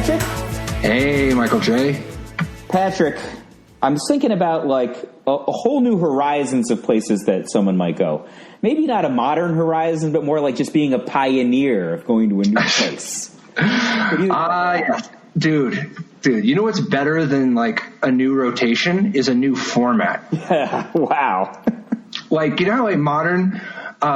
Patrick. Hey, Michael J. Patrick, I'm thinking about like a whole new horizons of places that someone might go. Maybe not a modern horizon, but more like just being a pioneer of going to a new place. Yes. Dude, you know what's better than like a new rotation is a new format. Yeah, wow. Like, you know how like modern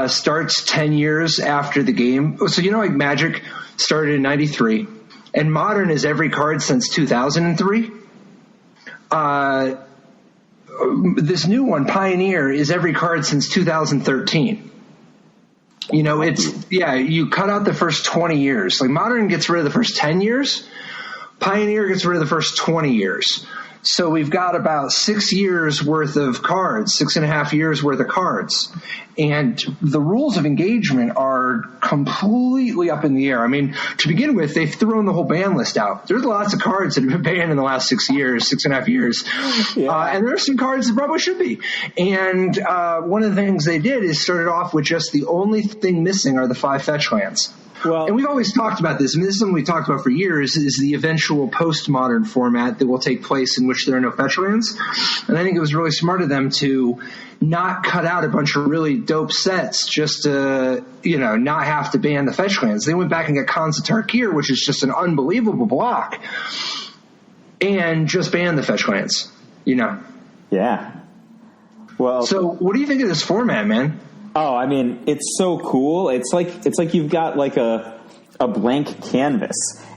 starts 10 years after the game? So you know like Magic started in 93 and modern is every card since 2003? This new one, Pioneer, is every card since 2013. You know, you cut out the first 20 years. Like Modern gets rid of the first 10 years. Pioneer gets rid of the first 20 years. So we've got about 6 years worth of cards, 6.5 years worth of cards. And the rules of engagement are completely up in the air. I mean, to begin with, they've thrown the whole ban list out. There's lots of cards that have been banned in the last 6 years, 6.5 years. Yeah. And there are some cards that probably should be. And one of the things they did is started off with just the only thing missing are the 5 fetch lands. Well, and we've always talked about this. I mean, this is something we talked about for years, is the eventual postmodern format that will take place in which there are no fetch lands. And I think it was really smart of them to not cut out a bunch of really dope sets just to, not have to ban the fetch lands. They went back and got Khans of Tarkir, which is just an unbelievable block, and just banned the fetch lands, Yeah. Well, so what do you think of this format, man? Oh, I mean, it's so cool. It's like you've got like a blank canvas.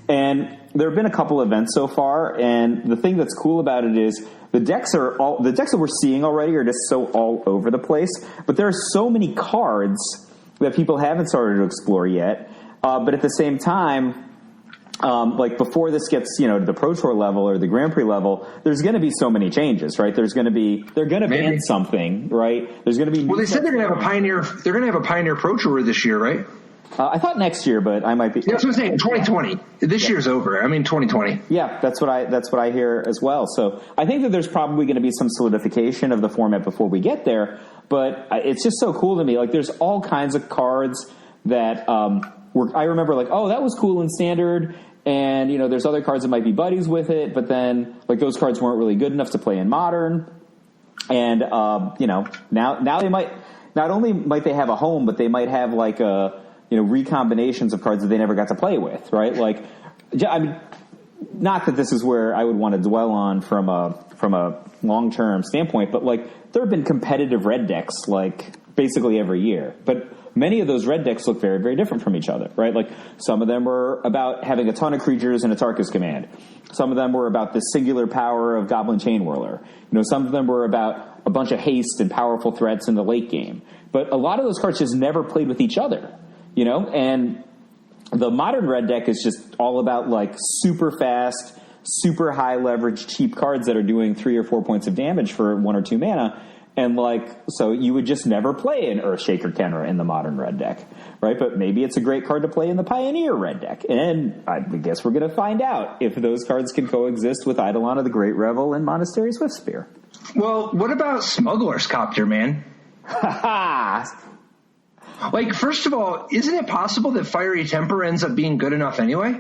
And there have been a couple events so far, and the thing that's cool about it is the decks that we're seeing already are just so all over the place. But there are so many cards that people haven't started to explore yet. But at the same time, like before this gets, to the Pro Tour level or the Grand Prix level, there's going to be so many changes, right? They're going to ban something, right? There's going to be. Well, they said they're going to have a Pioneer. They're going to have a Pioneer Pro Tour this year, right? I thought next year, but I might be. That's what I'm saying. 2020. This year's over. I mean, 2020. Yeah, that's what I hear as well. So I think that there's probably going to be some solidification of the format before we get there. But it's just so cool to me. Like, there's all kinds of cards that I remember. Like, oh, that was cool in Standard. And, there's other cards that might be buddies with it, but then, like, those cards weren't really good enough to play in Modern. And, now they might, not only might they have a home, but they might have, like, recombinations of cards that they never got to play with, right? Like, I mean, not that this is where I would want to dwell on from a long-term standpoint, but, like, there have been competitive red decks, like, basically every year. But many of those red decks look very, very different from each other, right? Like, some of them were about having a ton of creatures and a Tarkus command. Some of them were about the singular power of Goblin Chain Whirler. Some of them were about a bunch of haste and powerful threats in the late game. But a lot of those cards just never played with each other, And the modern red deck is just all about, like, super fast, super high leverage, cheap cards that are doing 3 or 4 points of damage for 1 or 2 mana. And, like, so you would just never play an Earthshaker Kenra in the modern red deck, right? But maybe it's a great card to play in the Pioneer red deck. And I guess we're going to find out if those cards can coexist with Eidolon of the Great Revel and Monastery Swiftspear. Well, what about Smuggler's Copter, man? Like, first of all, isn't it possible that Fiery Temper ends up being good enough anyway?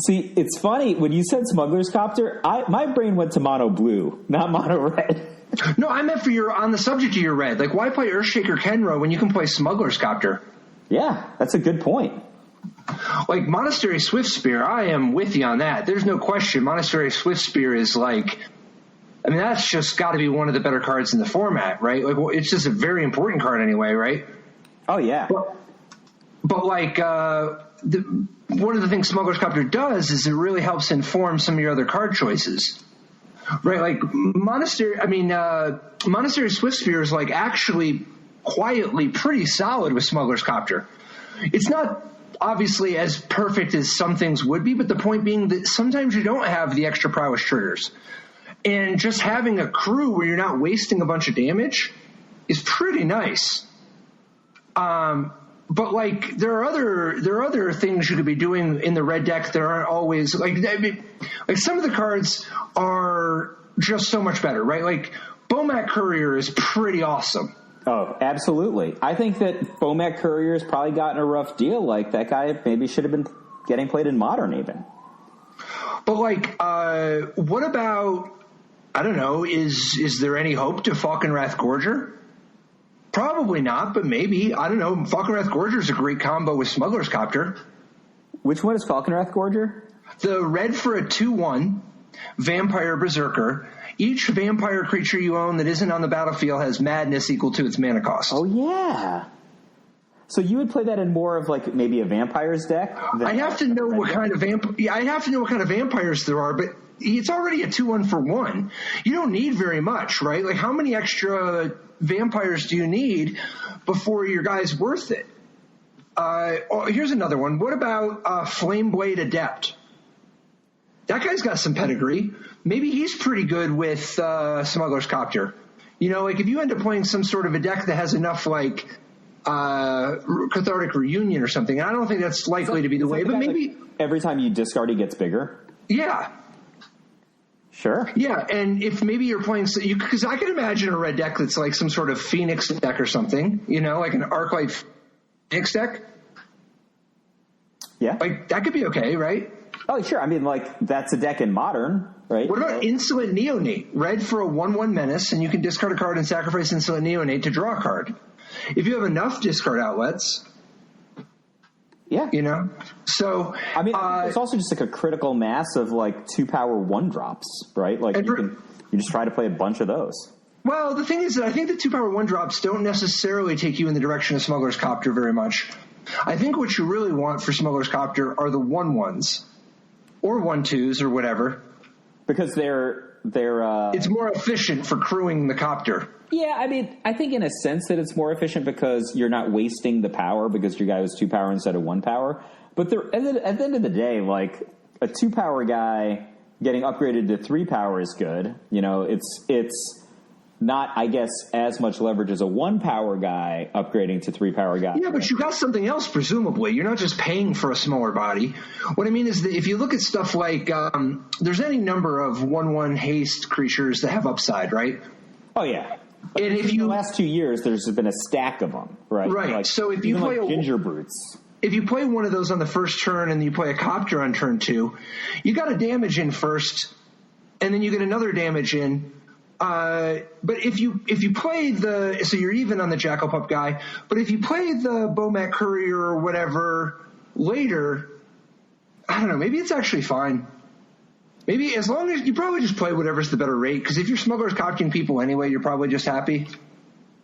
See, it's funny. When you said Smuggler's Copter, my brain went to mono blue, not mono red. No, I meant on the subject of your red. Like, why play Earthshaker Kenra when you can play Smuggler's Copter? Yeah, that's a good point. Like, Monastery Swiftspear, I am with you on that. There's no question. Monastery Swiftspear is like, I mean, that's just got to be one of the better cards in the format, right? Like, well, it's just a very important card anyway, right? Oh, yeah. But like, one of the things Smuggler's Copter does is it really helps inform some of your other card choices. Right, like Monastery Swiftspear is like actually quietly pretty solid with Smuggler's Copter. It's not obviously as perfect as some things would be, but the point being that sometimes you don't have the extra prowess triggers. And just having a crew where you're not wasting a bunch of damage is pretty nice. But like there are other things you could be doing in the red deck that aren't always like some of the cards are just so much better, right? Like Bomac Courier is pretty awesome. Oh, absolutely. I think that Bomac Courier has probably gotten a rough deal. Like that guy maybe should have been getting played in Modern even. But like, what about? I don't know. Is there any hope to Falconwrath Gorger? Probably not, but maybe. I don't know. Falconwrath Gorger is a great combo with Smuggler's Copter. Which one is Falconwrath Gorger? The red for a 2/1 Vampire Berserker. Each vampire creature you own that isn't on the battlefield has madness equal to its mana cost. Oh, yeah. So you would play that in more of like maybe a vampires deck? I have to know what kind of I have to know what kind of vampires there are, but it's already a 2/1 for 1. You don't need very much, right? Like, how many extra vampires do you need before your guy's worth it? Here's another one. What about Flameblade Adept? That guy's got some pedigree. Maybe he's pretty good with Smuggler's Copter. You know, like if you end up playing some sort of a deck that has enough like Cathartic Reunion or something, I don't think that's likely to be the way, but maybe every time you discard, he gets bigger. Yeah. Sure. Yeah, and if maybe you're playing, because I can imagine a red deck that's like some sort of Phoenix deck or something, you know, like an Arclight Phoenix deck. Yeah. Like, that could be okay, right? Oh, sure. I mean, like, that's a deck in Modern, right? What about Insolent Neonate? Red for a 1/1 menace, and you can discard a card and sacrifice Insolent Neonate to draw a card. If you have enough discard outlets, yeah, you know. So I mean, it's also just like a critical mass of like 2-power 1-drops, right? Like you just try to play a bunch of those. Well, the thing is that I think the 2-power 1-drops don't necessarily take you in the direction of Smuggler's Copter very much. I think what you really want for Smuggler's Copter are the 1/1s or 1/2s or whatever, because they're it's more efficient for crewing the copter. Yeah, I mean, I think in a sense that it's more efficient because you're not wasting the power because your guy was 2-power instead of 1-power. But at the end of the day, like a 2-power guy getting upgraded to 3-power is good. You know, it's not, I guess, as much leverage as a 1-power guy upgrading to 3-power guy. Yeah, but you got something else, presumably. You're not just paying for a smaller body. What I mean is that if you look at stuff like, there's any number of 1/1 haste creatures that have upside, right? Oh, yeah. And if in the last 2 years, there's been a stack of them, right? Right. Like, so if you play like Ginger Brutes. If you play one of those on the first turn and you play a copter on turn 2, you got a damage in first, and then you get another damage in. But if you play so you're even on the Jackal Pup guy, but if you play the Bomat Courier or whatever later, I don't know, maybe it's actually fine. Maybe as long as you probably just play whatever's the better rate, because if your Smuggler's Copting people anyway, you're probably just happy.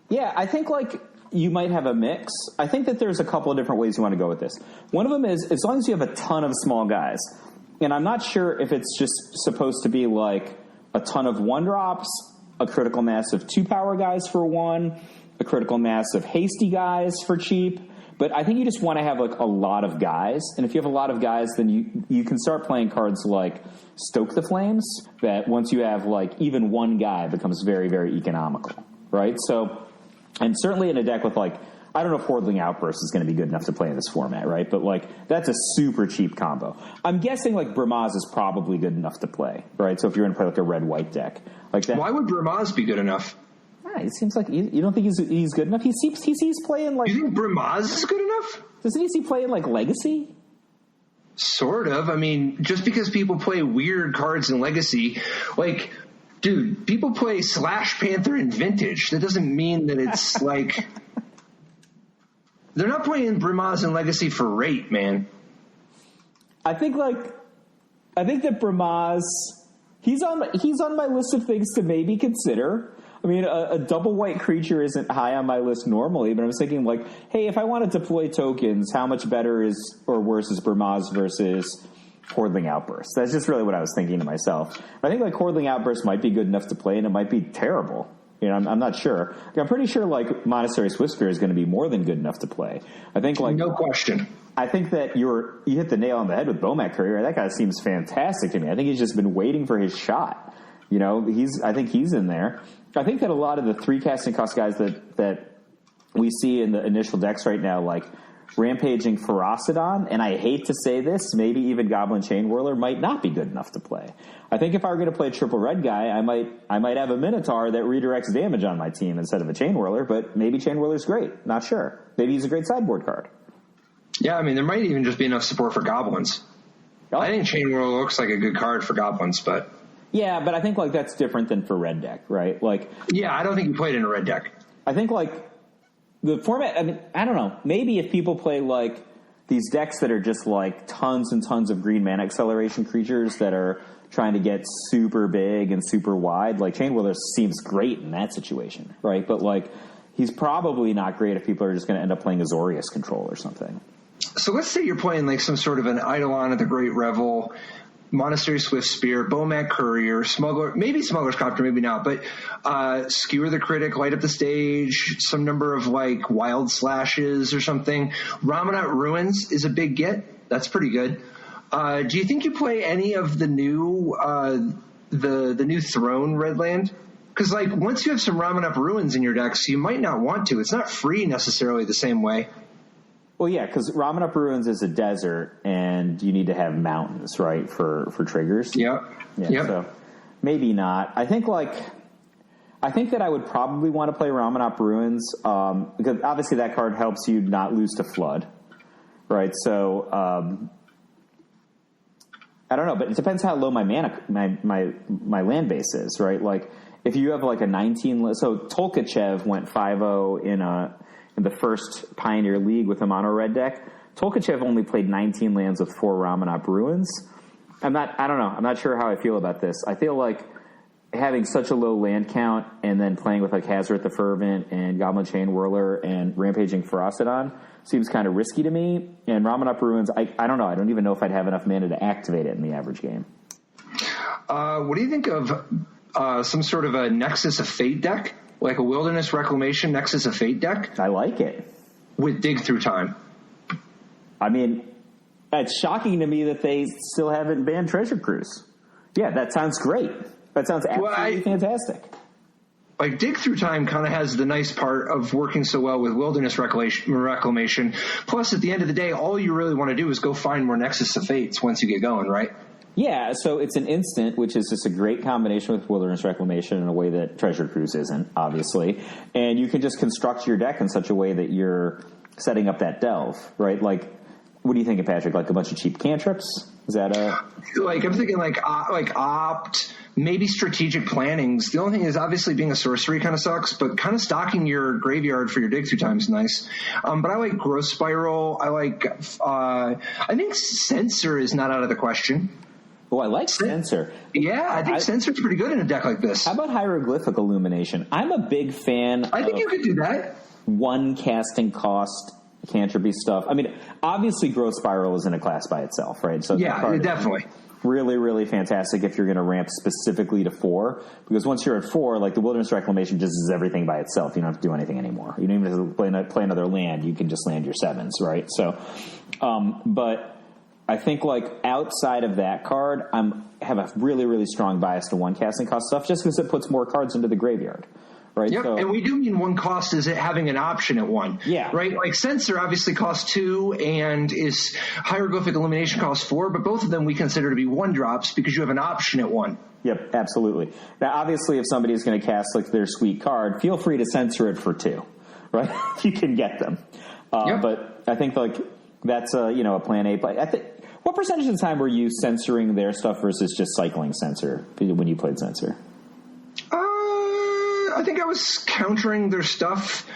Yeah, I think like you might have a mix. I think that there's a couple of different ways you want to go with this. One of them is as long as you have a ton of small guys, and I'm not sure if it's just supposed to be like a ton of 1-drops, a critical mass of 2-power guys for 1, a critical mass of hasty guys for cheap. But I think you just want to have like a lot of guys. And if you have a lot of guys, then you can start playing cards like Stoke the Flames, that once you have like even one guy becomes very, very economical, right? So, and certainly in a deck with like, I don't know if Hordling Outburst is going to be good enough to play in this format, right? But like, that's a super cheap combo. I'm guessing like Bramaz is probably good enough to play, right? So if you're going to play like a red-white deck like that. Why would Bramaz be good enough? It seems like you don't think he's good enough. He sees playing like. You think Bramaz is good enough? Doesn't he see playing like Legacy? Sort of. I mean, just because people play weird cards in Legacy, like, dude, people play Slash Panther in Vintage. That doesn't mean that it's like. They're not playing Bramaz in Legacy for rate, man. I think that Bramaz, he's on my list of things to maybe consider. I mean, a double white creature isn't high on my list normally, but I was thinking like, hey, if I want to deploy tokens, how much better is or worse is Bramaz versus Hordling Outburst? That's just really what I was thinking to myself. I think like Hordling Outburst might be good enough to play, and it might be terrible. You know, I'm not sure. I'm pretty sure like Monastery Swiftspear is going to be more than good enough to play. I think like no question. I think that you hit the nail on the head with Bomat Courier. That guy seems fantastic to me. I think he's just been waiting for his shot. You know, I think he's in there. I think that a lot of the 3 casting cost guys that we see in the initial decks right now, like Rampaging Ferocidon, and I hate to say this, maybe even Goblin Chain Whirler might not be good enough to play. I think if I were going to play a triple red guy, I might have a Minotaur that redirects damage on my team instead of a Chain Whirler, but maybe Chain Whirler's great. Not sure. Maybe he's a great sideboard card. Yeah, I mean, there might even just be enough support for goblins. I think Chain Whirler looks like a good card for goblins, but yeah, but I think like that's different than for red deck, right? Like, yeah, I don't think you played in a red deck. I think like the format. I mean, I don't know. Maybe if people play like these decks that are just like tons and tons of green mana acceleration creatures that are trying to get super big and super wide, like Chain Whirler seems great in that situation, right? But like, he's probably not great if people are just going to end up playing Azorius Control or something. So let's say you're playing like some sort of an Eidolon of the Great Revel, Monastery Swift Spear, Bomat Courier, Smuggler, maybe Smuggler's Copter, maybe not, but Skewer the Critic, Light Up the Stage, some number of like Wild Slashes or something. Ramanat Ruins is a big get. That's pretty good. Do you think you play any of the new the new Throne Redland? Because like once you have some Ramanat Ruins in your decks, you might not want to. It's not free necessarily the same way. Well, yeah, because Ramanat Ruins is a desert, and you need to have mountains, right, for triggers. Yep. Yeah. So maybe not. I think that I would probably want to play Ramanat Ruins because obviously that card helps you not lose to Flood, right? So I don't know, but it depends how low my land base is, right? Like if you have like a 19, so Tolkachev went 5-0 in the first Pioneer League with a mono red deck. Tolkachev only played 19 lands with 4 Ramanat Ruins. I don't know. I'm not sure how I feel about this. I feel like having such a low land count and then playing with like Hazoret the Fervent and Goblin Chain Whirler and Rampaging Ferocidon seems kind of risky to me. And Ramanat Ruins, I don't know. I don't even know if I'd have enough mana to activate it in the average game. What do you think of some sort of a Nexus of Fate deck? Like a Wilderness Reclamation Nexus of Fate deck? I like it. With Dig Through Time. I mean, it's shocking to me that they still haven't banned Treasure Cruise. Yeah, that sounds great. That sounds absolutely fantastic. Like Dig Through Time kind of has the nice part of working so well with Wilderness Reclamation. Plus, at the end of the day, all you really want to do is go find more Nexus of Fates once you get going, right? Yeah, so it's an instant, which is just a great combination with Wilderness Reclamation in a way that Treasure Cruise isn't, obviously. And you can just construct your deck in such a way that you're setting up that delve, right? Like, what do you think, Patrick? Like a bunch of cheap cantrips? Is that a... Like, I'm thinking like Opt, maybe Strategic Plannings. The only thing is obviously being a sorcery kind of sucks, but kind of stocking your graveyard for your Dig Through Time is nice. But I like Growth Spiral. I think Censor is not out of the question. Oh, I like Censor. Yeah, I think Censor's pretty good in a deck like this. How about Hieroglyphic Illumination? I'm a big fan I think you could do that. One casting cost cantrip stuff. I mean, obviously Growth Spiral is in a class by itself, right? So yeah, definitely. Really, really fantastic if you're going to ramp specifically to 4. Because once you're at 4, like the Wilderness Reclamation just is everything by itself. You don't have to do anything anymore. You don't even have to play another land. You can just land your 7s, right? So, but... I think, like, outside of that card, have a really, really strong bias to one casting cost stuff just because it puts more cards into the graveyard, right? Yep, so, and we do mean one cost is it having an option at 1. Yeah. Right? Like, Censor obviously costs 2 and is Hieroglyphic Illumination costs 4, but both of them we consider to be 1-drops because you have an option at 1. Yep, absolutely. Now, obviously, if somebody's going to cast, like, their sweet card, feel free to censor it for 2, right? You can get them. Yep. But I think, like, that's a plan A play. I think... What percentage of the time were you censoring their stuff versus just cycling censor when you played censor? I think I was countering their stuff.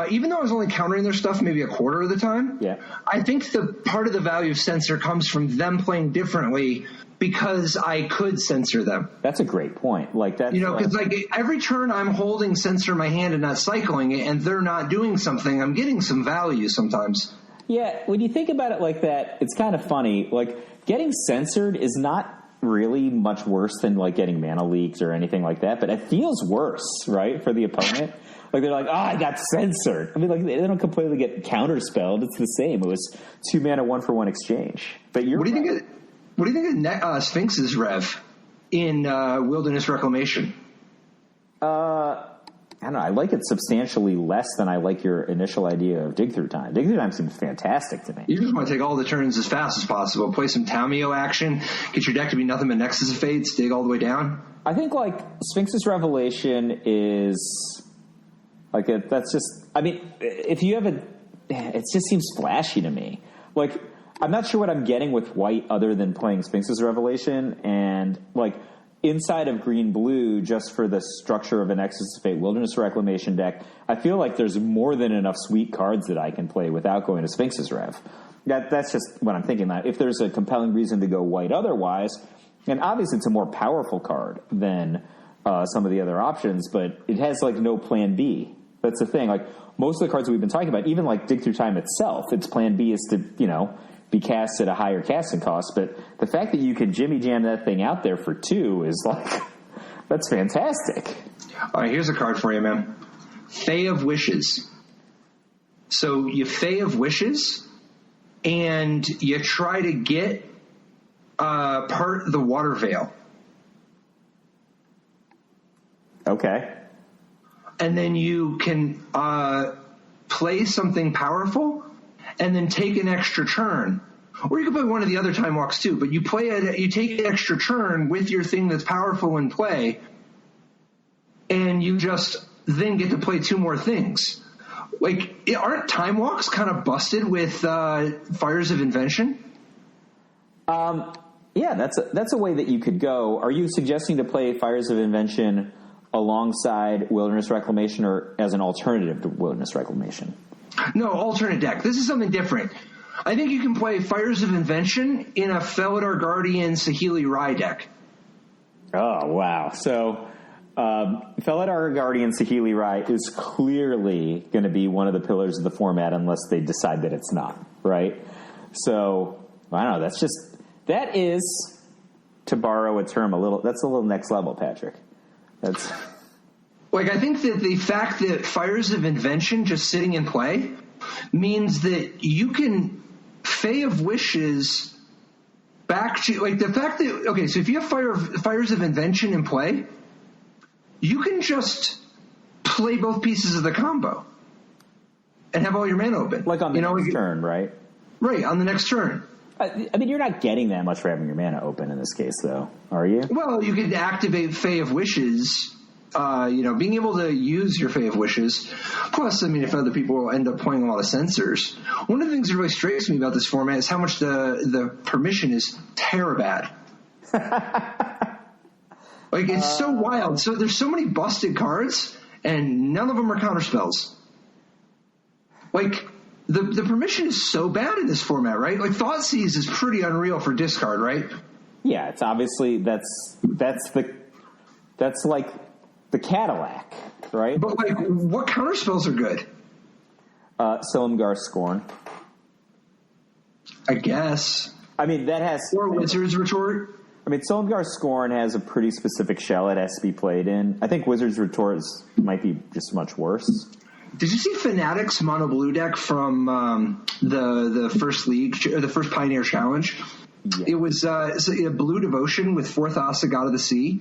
Even though I was only countering their stuff maybe a quarter of the time. Yeah. I think the part of the value of censor comes from them playing differently because I could censor them. That's a great point. Like that, because like every turn I'm holding censor in my hand and not cycling it, and they're not doing something. I'm getting some value sometimes. Yeah, when you think about it like that, it's kind of funny. Like, getting censored is not really much worse than, like, getting mana leaks or anything like that, but it feels worse, right, for the opponent. Like, they're like, I got censored. I mean, like, they don't completely get counterspelled. It's the same. It was 2 mana, 1-for-1 exchange. But What do you think of Sphinx's Rev in Wilderness Reclamation? I don't know. I like it substantially less than I like your initial idea of Dig Through Time. Dig Through Time seems fantastic to me. You just want to take all the turns as fast as possible, play some Tameo action, get your deck to be nothing but Nexus of Fates, dig all the way down. I think, like, Sphinx's Revelation is, like, that's just, I mean, if you have it just seems flashy to me. Like, I'm not sure what I'm getting with white other than playing Sphinx's Revelation and like inside of green-blue just for the structure of an Nexus of Fate Wilderness Reclamation deck. I feel like there's more than enough sweet cards that I can play without going to Sphinx's Rev. That's just what I'm thinking. That if there's a compelling reason to go white otherwise, and obviously it's a more powerful card than some of the other options, but it has like no plan B. That's the thing. Like most of the cards we've been talking about, even like Dig Through Time itself, its plan B is to, be cast at a higher casting cost. But the fact that you can jimmy jam that thing out there for 2 is like, that's fantastic. All right, here's a card for you, man. Fae of Wishes. So you Fae of Wishes, and you try to get part the Water Veil. Okay. And then you can play something powerful and then take an extra turn. Or you can play one of the other time walks too, but you take an extra turn with your thing that's powerful in play, and you just then get to play 2 more things. Like, aren't time walks kind of busted with Fires of Invention? Yeah, that's a way that you could go. Are you suggesting to play Fires of Invention alongside Wilderness Reclamation or as an alternative to Wilderness Reclamation? No, alternate deck. This is something different. I think you can play Fires of Invention in a Felidar Guardian Saheeli Rai deck. Oh, wow. So Felidar Guardian Saheeli Rai is clearly going to be one of the pillars of the format unless they decide that it's not, right? So, I don't know. That is, to borrow a term, that's a little next level, Patrick. That's... Like, I think that the fact that Fires of Invention just sitting in play means that you can Fae of Wishes back to, like, the fact that, okay, so if you have Fires of Invention in play, you can just play both pieces of the combo and have all your mana open. Like on the next turn, right? Right, on the next turn. I mean, you're not getting that much for having your mana open in this case, though, are you? Well, you could activate Fae of Wishes, being able to use your Fae of Wishes. Plus, I mean, if other people end up playing a lot of Censors. One of the things that really strikes me about this format is how much the permission is terabad. Like, it's so wild. So there's so many busted cards, and none of them are counterspells. Like, the permission is so bad in this format, right? Like, Thoughtseize is pretty unreal for discard, right? Yeah, it's obviously that's like the Cadillac, right? But like, what counterspells are good? Silumgar Scorn, I guess. I mean, that has or Wizard's Retort. I mean, Silumgar Scorn has a pretty specific shell it has to be played in. I think Wizard's Retort might be just much worse. Did you see Fnatic's Mono Blue deck from the first league or the first Pioneer Challenge? Yeah. It was a Blue Devotion with 4 Thassa, God of the Sea.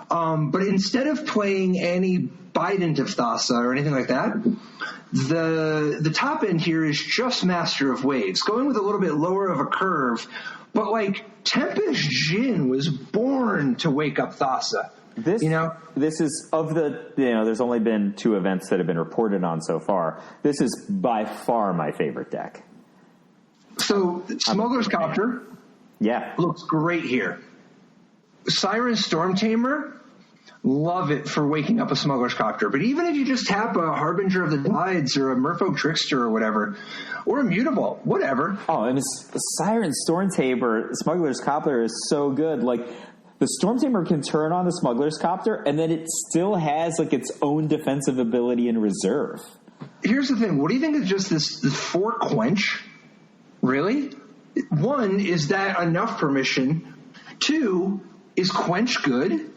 But instead of playing any Bident of Thassa or anything like that, the top end here is just Master of Waves, going with a little bit lower of a curve. But like Tempest Djinn was born to wake up Thassa. This is of the, there's only been 2 events that have been reported on so far. This is by far my favorite deck. So Smuggler's Copter, yeah, looks great here. Siren Stormtamer, love it for waking up a Smuggler's Copter. But even if you just tap a Harbinger of the Tides or a Merfolk Trickster or whatever, or Immutable, whatever. Oh, and Siren Stormtamer, Smuggler's Copter is so good. Like, the Stormtamer can turn on the Smuggler's Copter, and then it still has like its own defensive ability in reserve. Here's the thing. What do you think of just this 4 Quench? Really? 1, is that enough permission? 2, is Quench good?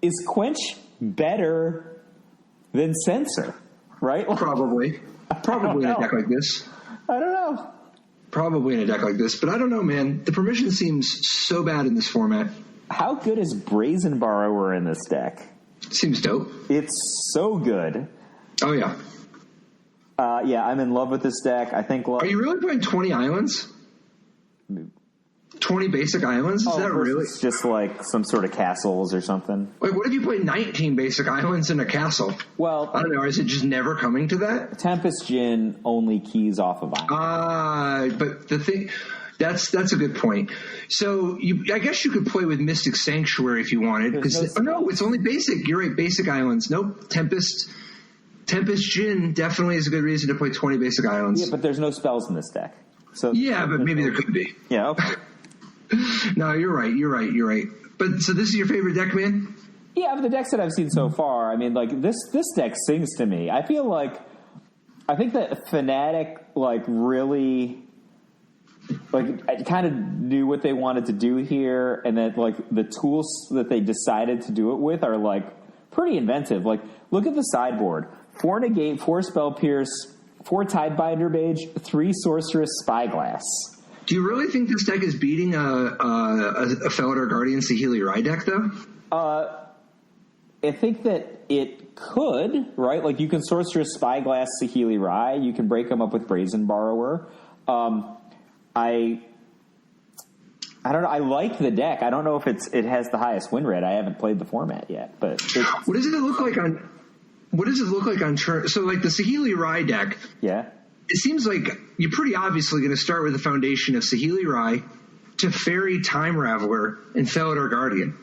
Is Quench better than Censor, right? Probably. Probably in a deck like this. I don't know. Probably in a deck like this, but I don't know, man. The permission seems so bad in this format. How good is Brazen Borrower in this deck? Seems dope. It's so good. Oh, yeah. Yeah, I'm in love with this deck. I think. Are you really playing 20 islands? 20 basic islands? Is that really? It's just like some sort of castles or something. Wait, what if you play 19 basic islands in a castle? Well, I don't know. Is it just never coming to that? Tempest Djinn only keys off of islands. But the thing, That's a good point. So I guess you could play with Mystic Sanctuary if you wanted. No, it's only basic. You're right, basic islands. Nope, Tempest Djinn definitely is a good reason to play 20 basic islands. Yeah, but there's no spells in this deck. So yeah, but maybe there could be. Yeah, okay. No, you're right. But so this is your favorite deck, man? Yeah, of the decks that I've seen so far, I mean, like, this deck sings to me. I think that Fnatic, like, really, like, I kind of knew what they wanted to do here, and that, like, the tools that they decided to do it with are, like, pretty inventive. Like, look at the sideboard. 4 Negate, 4 Spell Pierce, 4 Tidebinder Mage, 3 Sorceress Spyglass. Do you really think this deck is beating a Felidar Guardian Saheeli Rai deck, though? I think that it could, right? Like, you can Sorceress Spyglass Saheeli Rai. You can break them up with Brazen Borrower. I don't know. I like the deck. I don't know if it has the highest win rate. I haven't played the format yet, but what does it look like on turn? So, like the Saheeli Rai deck, yeah. It seems like you're pretty obviously going to start with the foundation of Saheeli Rai, Teferi, Time Raveler, and Felidar Guardian,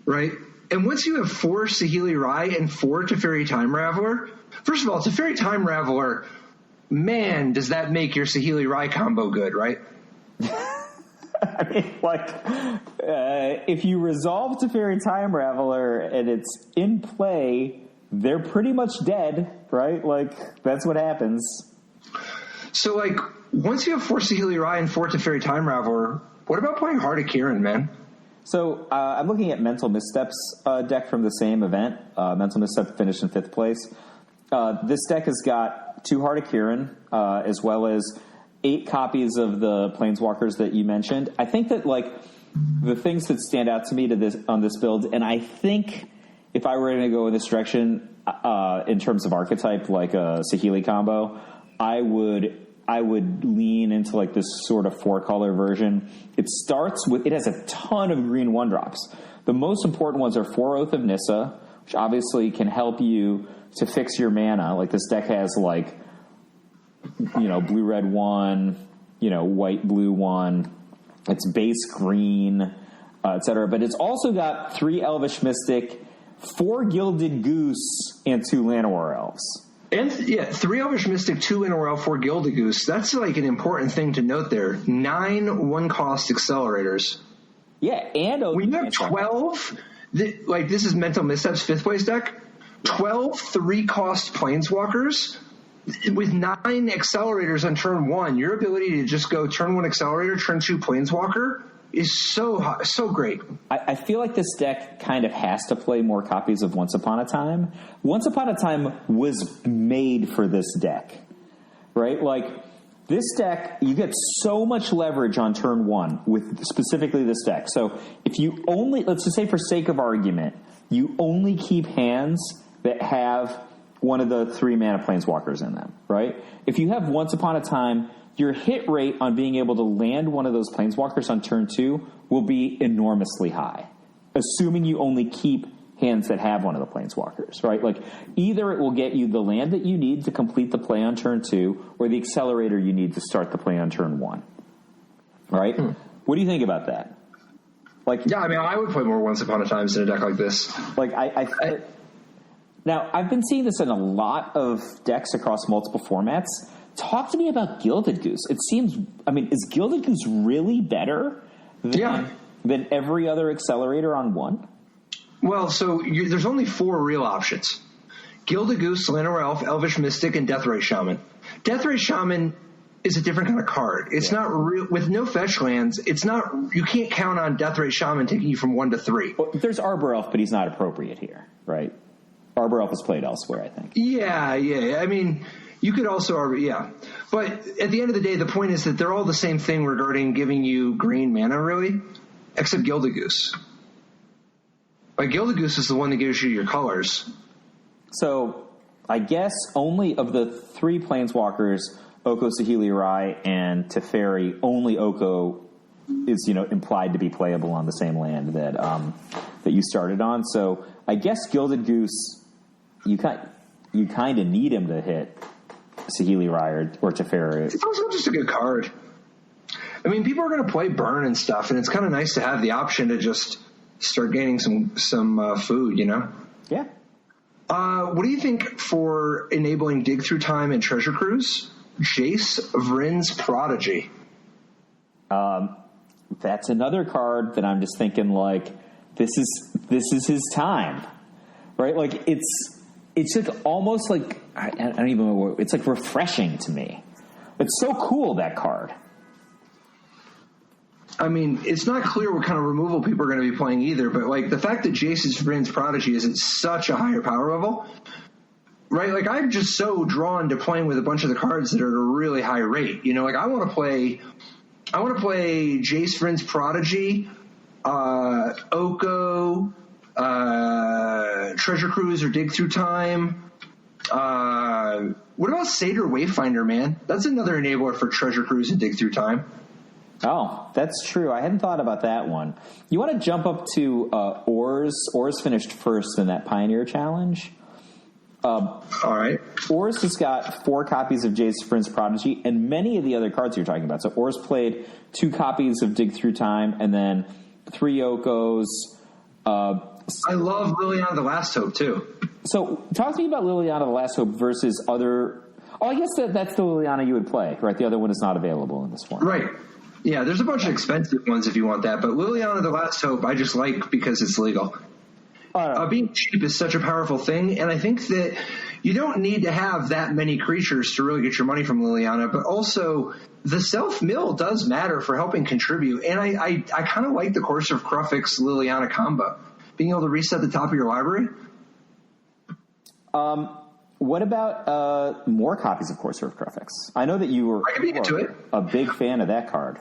right? And once you have 4 Saheeli Rai and 4 Teferi Time Raveler, first of all, Teferi Time Raveler, man, does that make your Saheeli Rai combo good, right? I mean, like, if you resolve Teferi Time Raveler and it's in play, they're pretty much dead, right? Like, that's what happens. So, like, once you have 4 Saheeli Rai and 4 Teferi Time Raveler, what about playing Heart of Kiran, man? So, I'm looking at Mental Missteps deck from the same event. Mental Misstep finished in 5th place. This deck has got 2 Heart of Kiran, as well as 8 copies of the Planeswalkers that you mentioned. I think that, like, the things that stand out to me on this build, and I think if I were going to go in this direction in terms of archetype, like a Saheeli combo, I would lean into, like, this sort of 4-color version. It has a ton of green 1-drops. The most important ones are 4 Oath of Nissa, which obviously can help you to fix your mana. Like, this deck has, like, blue red 1, white blue 1. It's base green, etc. But it's also got 3 Elvish Mystic, 4 Gilded Goose, and 2 Llanowar Elves. And 3 Elvish Mystic, 2 Llanowar Elf, 4 Gilded Goose. That's like an important thing to note there. 9 1-cost accelerators. Yeah, and when you have 12, this is Mental Missteps 5th place deck. 12 3-cost Planeswalkers with 9 accelerators on turn 1. Your ability to just go turn 1 accelerator, turn 2 Planeswalker is so great. I feel like this deck kind of has to play more copies of Once Upon a Time. Once Upon a Time was made for this deck, right? Like, this deck, you get so much leverage on turn 1 with specifically this deck. So if you only, let's just say for sake of argument, you only keep hands that have one of the 3 mana Planeswalkers in them, right? If you have Once Upon a Time, your hit rate on being able to land one of those Planeswalkers on turn 2 will be enormously high, assuming you only keep hands that have one of the Planeswalkers, right? Like, either it will get you the land that you need to complete the play on turn 2, or the accelerator you need to start the play on turn 1. All right? What do you think about that? Like, yeah, I mean, I would play more Once Upon a Times in a deck like this. Like, now, I've been seeing this in a lot of decks across multiple formats. Talk to me about Gilded Goose. It seems, I mean, is Gilded Goose really better than every other accelerator on 1? Well, so there's only 4 real options. Gilded Goose, Llanowar Elf, Elvish Mystic, and Deathray Shaman. Deathray Shaman is a different kind of card. It's not real, with no fetch lands, it's not, you can't count on Deathray Shaman taking you from 1 to 3. Well, there's Arbor Elf, but he's not appropriate here, right? Arbor Elf is played elsewhere, I think. Yeah. I mean, you could also, but at the end of the day, the point is that they're all the same thing regarding giving you green mana, really, except Gilded Goose. Like, Gilded Goose is the one that gives you your colors. So, I guess only of the 3 Planeswalkers, Oko, Saheeli Rai, and Teferi, only Oko is, implied to be playable on the same land that you started on. So, I guess Gilded Goose, you kind of need him to hit Saheeli Rai or Teferi. It's also just a good card. I mean, people are going to play burn and stuff, and it's kind of nice to have the option to just start gaining some food, you know? Yeah. What do you think for enabling dig through time and treasure cruise? Jace Vryn's Prodigy. That's another card that I'm just thinking, like, this is his time, right? Like, it's like almost like, I don't even know, it's like refreshing to me. It's so cool, that card. I mean, it's not clear what kind of removal people are going to be playing either, but like the fact that Jace Vryn's Prodigy is at such a higher power level, right? Like, I'm just so drawn to playing with a bunch of the cards that are at a really high rate. You know, like I want to play Jace Vryn's Prodigy, Oko, Treasure Cruise or Dig Through Time. What about Satyr Wayfinder, man? That's another enabler for Treasure Cruise and Dig Through Time. Oh, that's true. I hadn't thought about that one. You want to jump up to Ors. Ors finished first in that Pioneer Challenge. All right. Ors has got 4 copies of Jace Vryn's Prodigy and many of the other cards you're talking about. So Ors played 2 copies of Dig Through Time and then 3 Okos. I love Liliana the Last Hope, too. So talk to me about Liliana the Last Hope versus other... Oh, I guess that's the Liliana you would play, right? The other one is not available in this one. Right. Yeah, there's a bunch of expensive ones if you want that, but Liliana the Last Hope I just like because it's legal. Being cheap is such a powerful thing, and I think that you don't need to have that many creatures to really get your money from Liliana, but also the self-mill does matter for helping contribute, and I kind of like the Courser of Kruphix Liliana combo. Being able to reset the top of your library. What about more copies of Courser of Kruphix? I know that you were a big fan of that card.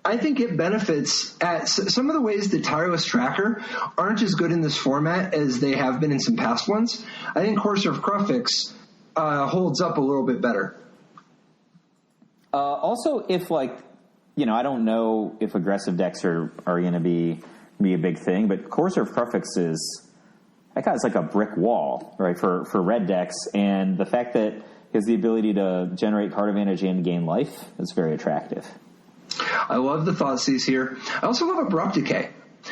I think it benefits at some of the ways that Tireless Tracker aren't as good in this format as they have been in some past ones. I think Courser of Kruphix holds up a little bit better. Also, if I don't know if aggressive decks are going to be a big thing, but Courser of Kruphix that guy's like a brick wall, right, for red decks, and the fact that he has the ability to generate card advantage and gain life is very attractive. I love the Thoughtseize here. I also love Abrupt Decay.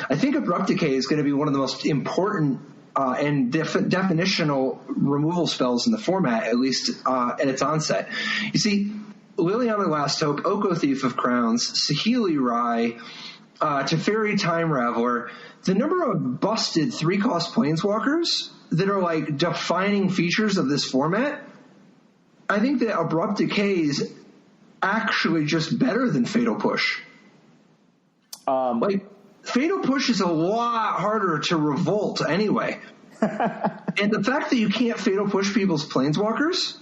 I think Abrupt Decay is going to be one of the most important and definitional removal spells in the format, at least at its onset. You see, Liliana Last Hope, Oko Thief of Crowns, Saheeli Rai, Teferi Time Raveler, the number of busted 3-cost planeswalkers that are like defining features of this format, I think that Abrupt Decay is actually just better than Fatal Push. Fatal Push is a lot harder to revolt anyway. And the fact that you can't Fatal Push people's planeswalkers,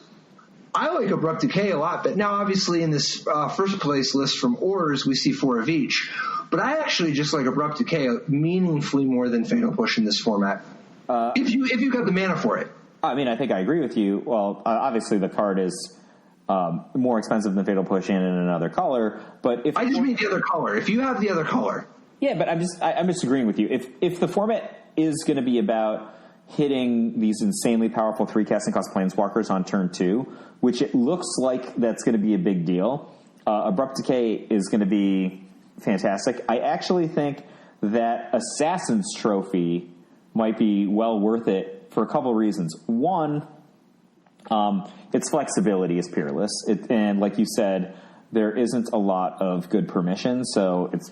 I like Abrupt Decay a lot, but now obviously in this first place list from Ors, we see 4 of each. But I actually just like Abrupt Decay meaningfully more than Fatal Push in this format. If you got the mana for it. I mean, I think I agree with you. Well, obviously the card is more expensive than Fatal Push and in another color. But if I just mean the other color. If you have the other color. Yeah, but I'm just agreeing with you. If the format is going to be about hitting these insanely powerful 3 casting cost planeswalkers on turn 2, which it looks like that's going to be a big deal, Abrupt Decay is going to be fantastic. I actually think that Assassin's Trophy might be well worth it for a couple of reasons. One, its flexibility is peerless. And like you said, there isn't a lot of good permission, so it's,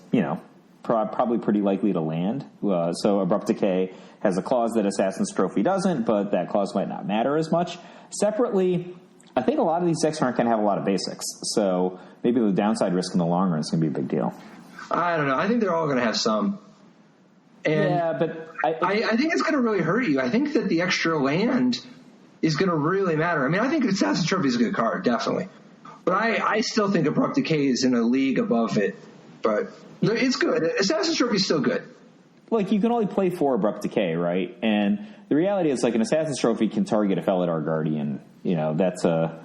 probably pretty likely to land. So Abrupt Decay has a clause that Assassin's Trophy doesn't, but that clause might not matter as much. Separately, I think a lot of these decks aren't going to have a lot of basics, so maybe the downside risk in the long run is going to be a big deal. I don't know. I think they're all going to have some. And yeah, but I think it's going to really hurt you. I think that the extra land is going to really matter. I mean, I think Assassin's Trophy is a good card, definitely. But I still think Abrupt Decay is in a league above it. But it's good. Assassin's Trophy is still good. Like, you can only play 4 Abrupt Decay, right? And the reality is, like, an Assassin's Trophy can target a Felidar Guardian. That's a...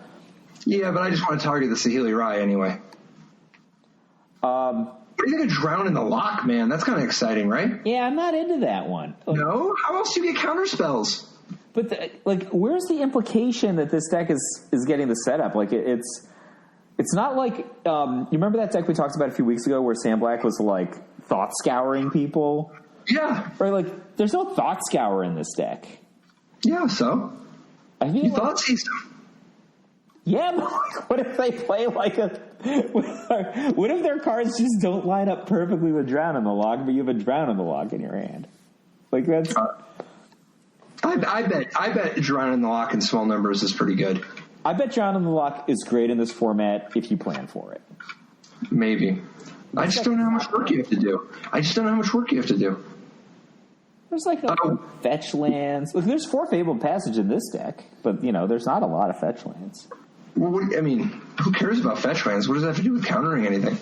Yeah, but I just want to target the Saheeli Rai anyway. What do you think of Drown in the Lock, man? That's kind of exciting, right? Yeah, I'm not into that one. No? How else do you get counterspells? But, where's the implication that this deck is getting the setup? Like, it's... It's not like you remember that deck we talked about a few weeks ago where Sam Black was like thought scouring people. Yeah. Right, like there's no thought scour in this deck. Yeah, so I mean, you thought system. Yeah, but like, what if they play like a? What if their cards just don't line up perfectly with Drown in the Lock, but you have a Drown in the Lock in your hand? Like that's. I bet Drown in the Lock in small numbers is pretty good. I bet Drown in the Lock is great in this format if you plan for it. Maybe. I just don't know how much work you have to do. There's like no fetch lands. Look, there's 4 Fabled Passage in this deck, but there's not a lot of fetch lands. Well, who cares about fetch lands? What does that have to do with countering anything?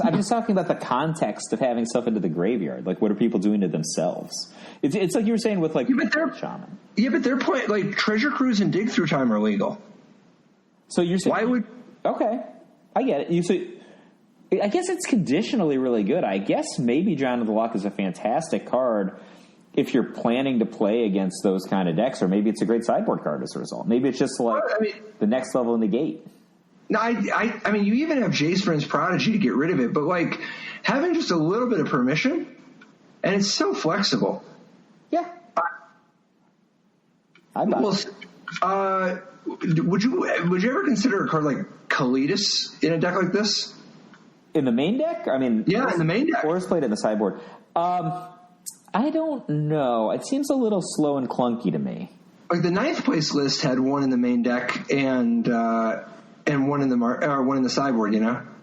I'm just talking about the context of having stuff into the graveyard. Like, what are people doing to themselves? It's like you were saying with like Shaman. Yeah, but their point, like Treasure Cruise and Dig Through Time are legal. So you're saying why would? Okay, I get it. You say. I guess it's conditionally really good. I guess maybe Drown in the Lock is a fantastic card if you're planning to play against those kind of decks, or maybe it's a great sideboard card as a result. Maybe it's just like the next level in the gate. No, I mean, you even have Jace Vryn's Prodigy to get rid of it, but like having just a little bit of permission, and it's so flexible. Yeah. Would you ever consider a card like Kalidas in a deck like this? In the main deck? I mean, yeah, in the main deck. Or played in the sideboard. I don't know. It seems a little slow and clunky to me. Like the 9th place list had one in the main deck and one in the sideboard.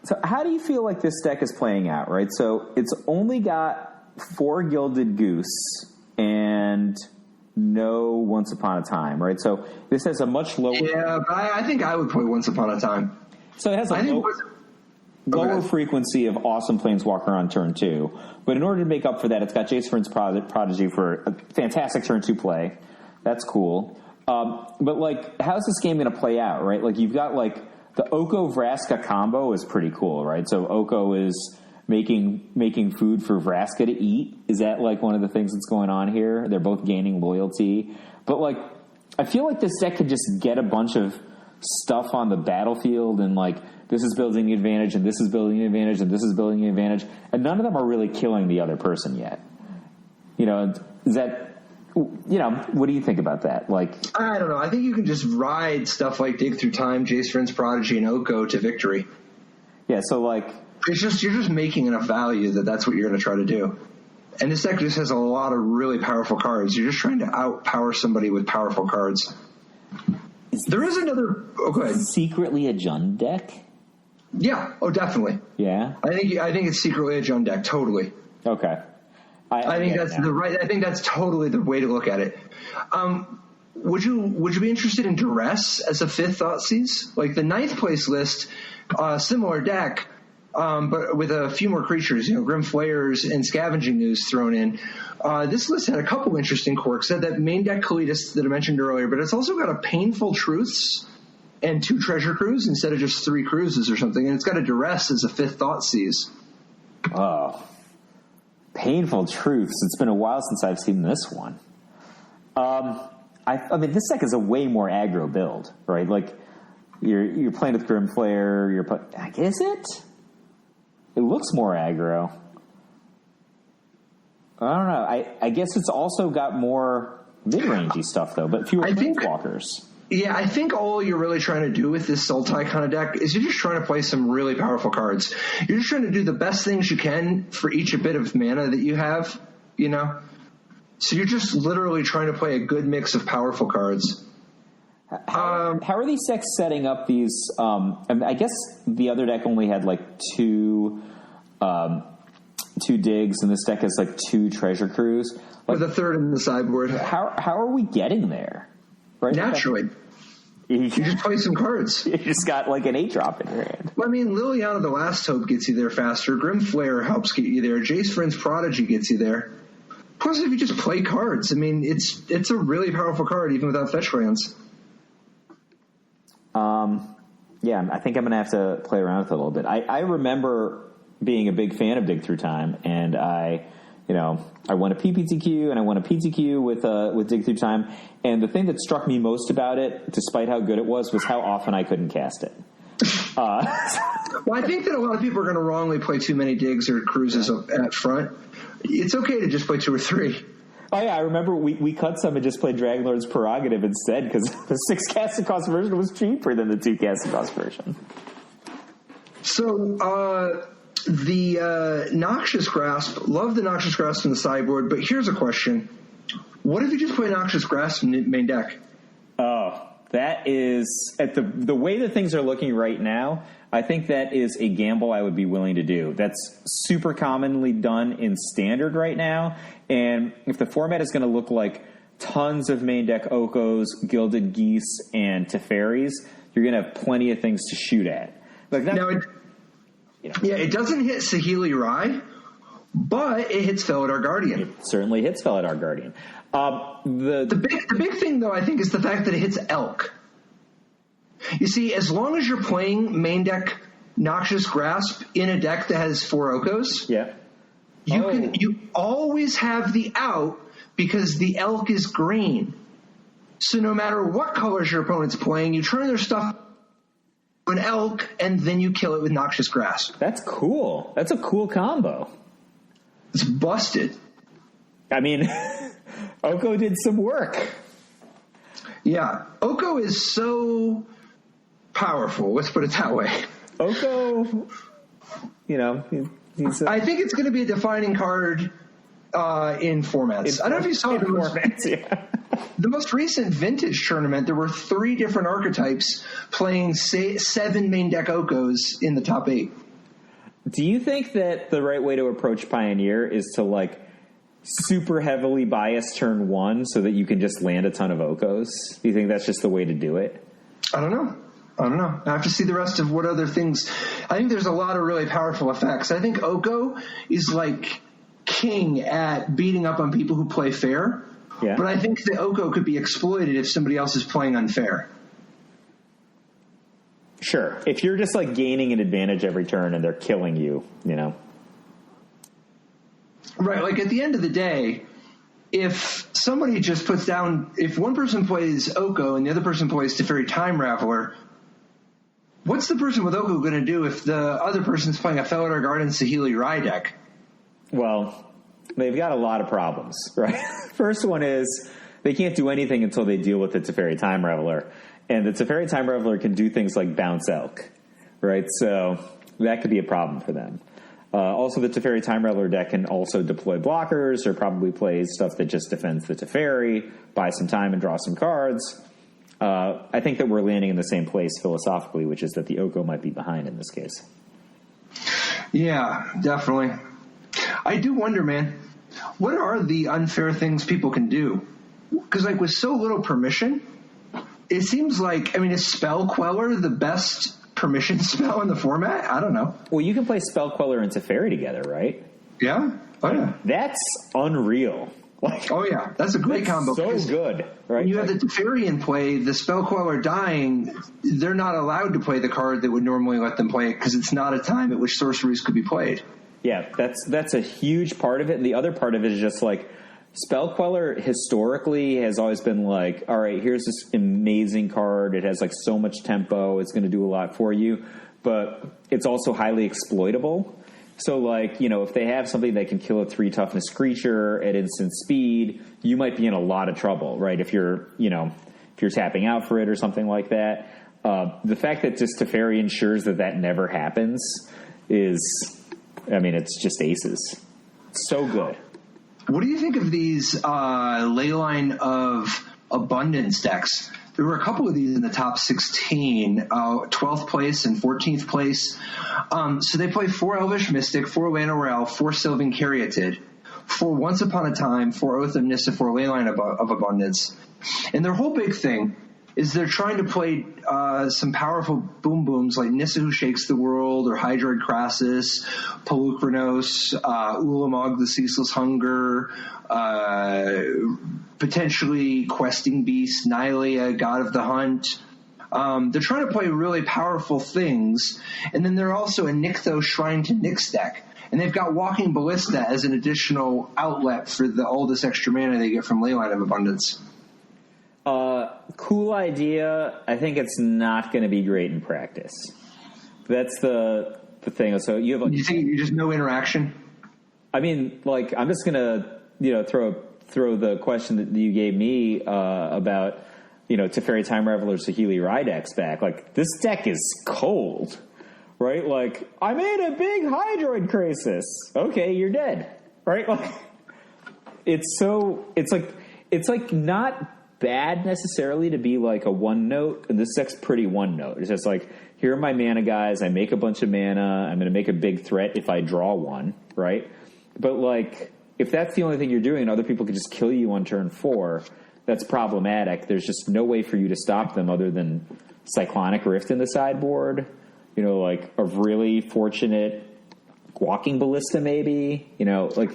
So how do you feel like this deck is playing out? Right. So it's only got 4 Gilded Goose and no Once Upon a Time. Right. So this has a much lower. Yeah, but I think I would play Once Upon a Time. So it has lower frequency of awesome Planeswalker on turn 2. But in order to make up for that, it's got Jace Vryn's Prodigy for a fantastic turn 2 play. That's cool. But, like, how's this game going to play out, right? Like, you've got, like, the Oko-Vraska combo is pretty cool, right? So Oko is making food for Vraska to eat. Is that, like, one of the things that's going on here? They're both gaining loyalty. But, like, I feel like this deck could just get a bunch of stuff on the battlefield and, like, this is building an advantage, and this is building an advantage, and this is building an advantage, and none of them are really killing the other person yet. Is that, what do you think about that? Like, I don't know. I think you can just ride stuff like Dig Through Time, Jace Vryn's Prodigy, and Oko to victory. Yeah, so like, you're just making enough value that's what you're going to try to do. And this deck just has a lot of really powerful cards. You're just trying to outpower somebody with powerful cards. There is another. Oh, go ahead. Secretly a Jund deck. Yeah. Oh, definitely. Yeah. I think it's secretly a Jund deck. Totally. Okay. I think that's I think that's totally the way to look at it. Would you be interested in Duress as a 5th Thoughtseize? Like the 9th place list, similar deck, but with a few more creatures. Grim Flayers and Scavenging Ooze thrown in. This list had a couple interesting quirks. It had that main deck Kalidas that I mentioned earlier, but it's also got a Painful Truths and 2 Treasure Cruise instead of just 3 cruises or something. And it's got a Duress as a 5th Thoughtseize. Oh, Painful Truths. It's been a while since I've seen this one. I mean, this deck is a way more aggro build, right? Like, you're playing with Grim Flare. Is it? It looks more aggro. I don't know. I guess it's also got more mid-rangey stuff, though, but fewer Planeswalkers. Yeah, I think all you're really trying to do with this Sultai kind of deck is you're just trying to play some really powerful cards. You're just trying to do the best things you can for each bit of mana that you have, So you're just literally trying to play a good mix of powerful cards. How are these decks setting up these? I guess the other deck only had like 2 digs, and this deck has like 2 Treasure Cruise. With a 3rd in the sideboard. How are we getting there? Right? Naturally. You just play some cards. You just got like an 8-drop in your hand. Well, I mean, Liliana the Last Hope gets you there faster. Grim Flare helps get you there. Jace Vryn's Prodigy gets you there. Plus, if you just play cards, I mean, it's a really powerful card even without fetch lands. Yeah, I think I'm going to have to play around with it a little bit. I remember being a big fan of Dig Through Time, and I won a PPTQ and I won a PTQ with Dig Through Time. And the thing that struck me most about it, despite how good it was how often I couldn't cast it. Well, I think that a lot of people are going to wrongly play too many digs or cruises up at front. It's okay to just play 2 or 3. Oh, yeah, I remember we cut some and just played Dragonlord's Prerogative instead because the 6 casting cost version was cheaper than the 2 casting cost version. So, the Noxious Grasp, love the Noxious Grasp in the sideboard, but here's a question. What if you just play Noxious Grasp in the main deck? Oh, that is, at the way that things are looking right now, I think that is a gamble I would be willing to do. That's super commonly done in Standard right now, and if the format is going to look like tons of main deck Okos, Gilded Geese, and Teferis, you're going to have plenty of things to shoot at. Like that. Now, it doesn't hit Saheeli Rai, but it hits Felidar Guardian. It certainly hits Felidar Guardian. The big thing, though, I think, is the fact that it hits Elk. You see, as long as you're playing main deck Noxious Grasp in a deck that has 4 Okos, you always have the out because the Elk is green. So no matter what colors your opponent's playing, you turn their stuff to an Elk, and then you kill it with Noxious Grasp. That's cool. That's a cool combo. It's busted. I mean, Oko did some work. Yeah, Oko is so powerful. Let's put it that way. Oko, he's I think it's going to be a defining card in formats. I don't know if you saw the most recent Vintage tournament. There were 3 different archetypes playing 7 main deck Okos in the top 8. Do you think that the right way to approach Pioneer is to super heavily bias turn 1 so that you can just land a ton of Okos? Do you think that's just the way to do it? I don't know. I have to see the rest of what other things. I think there's a lot of really powerful effects. I think Oko is king at beating up on people who play fair. Yeah. But I think the Oko could be exploited if somebody else is playing unfair. Sure. If you're just gaining an advantage every turn and they're killing you, Right. At the end of the day, if somebody just puts down, if one person plays Oko and the other person plays Teferi Time Raveler, what's the person with Oko going to do if the other person's playing a Felidar Guardian Saheeli Rai deck? Well, they've got a lot of problems, right? First one is they can't do anything until they deal with the Teferi Time Raveler. And the Teferi Time Raveler can do things like bounce Elk, right? So that could be a problem for them. Also, the Teferi Time Raveler deck can also deploy blockers or probably play stuff that just defends the Teferi, buy some time and draw some cards. I think that we're landing in the same place philosophically, which is that the Oko might be behind in this case. Yeah, definitely. I do wonder, man, what are the unfair things people can do? Because with so little permission, it seems is Spell Queller the best permission spell in the format? I don't know. Well, you can play Spell Queller and Teferi together, right? Yeah. Oh, yeah. That's unreal. Oh, yeah. That's a great combo. So good, right? When you have the Teferi in play, the Spell Queller dying, they're not allowed to play the card that would normally let them play it because it's not a time at which sorceries could be played. Yeah, that's a huge part of it. And the other part of it is just Spell Queller historically has always been all right, here's this amazing card. It has so much tempo. It's going to do a lot for you, but it's also highly exploitable. So if they have something that can kill a 3 toughness creature at instant speed, you might be in a lot of trouble, right? If you're tapping out for it or something like that. The fact that just Teferi ensures that never happens is, it's just aces. So good. What do you think of these Leyline of Abundance decks? There were a couple of these in the top 16, 12th place and 14th place. So they play 4 Elvish Mystic, 4 Llanowar, 4 Sylvan Caryatid, 4 Once Upon a Time, 4 Oath of Nissa, 4 Leyline of Abundance. And their whole big thing is they're trying to play some powerful boom booms like Nissa Who Shakes the World or Hydroid Crassus, Pelukrinos, Ulamog the Ceaseless Hunger, potentially Questing Beast, Nylea, God of the Hunt. They're trying to play really powerful things, and then they're also a Nykthos Shrine to Nyx deck. And they've got Walking Ballista as an additional outlet for the oldest extra mana they get from Leyline of Abundance. Cool idea. I think it's not going to be great in practice. That's the thing. So you have like, you think you just no interaction? I mean, like, I'm just gonna throw the question that you gave me about Teferi Time Revelers Saheeli Rydex back. Like, this deck is cold, right? Like, I made a big Hydroid Crisis. Okay, you're dead, right? Like, it's like not bad necessarily to be like a one note, and this deck's pretty one note. It's just like, here are my mana guys. I make a bunch of mana. I'm going to make a big threat if I draw one, right? But like, if that's the only thing you're doing, and other people can just kill you on turn 4, that's problematic. There's just no way for you to stop them other than Cyclonic Rift in the sideboard. Like a really fortunate Walking Ballista, maybe. Like,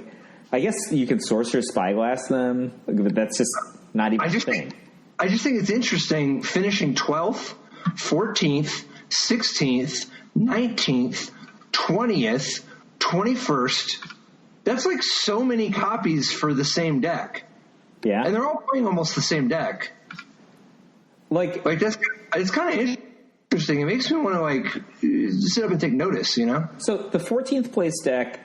I guess you can Sorcerer Spyglass them, but that's just not even a thing. I just think it's interesting finishing 12th, 14th, 16th, 19th, 20th, 21st. That's like so many copies for the same deck. Yeah. And they're all playing almost the same deck. Like it's kind of interesting. It makes me want to like sit up and take notice, So the 14th place deck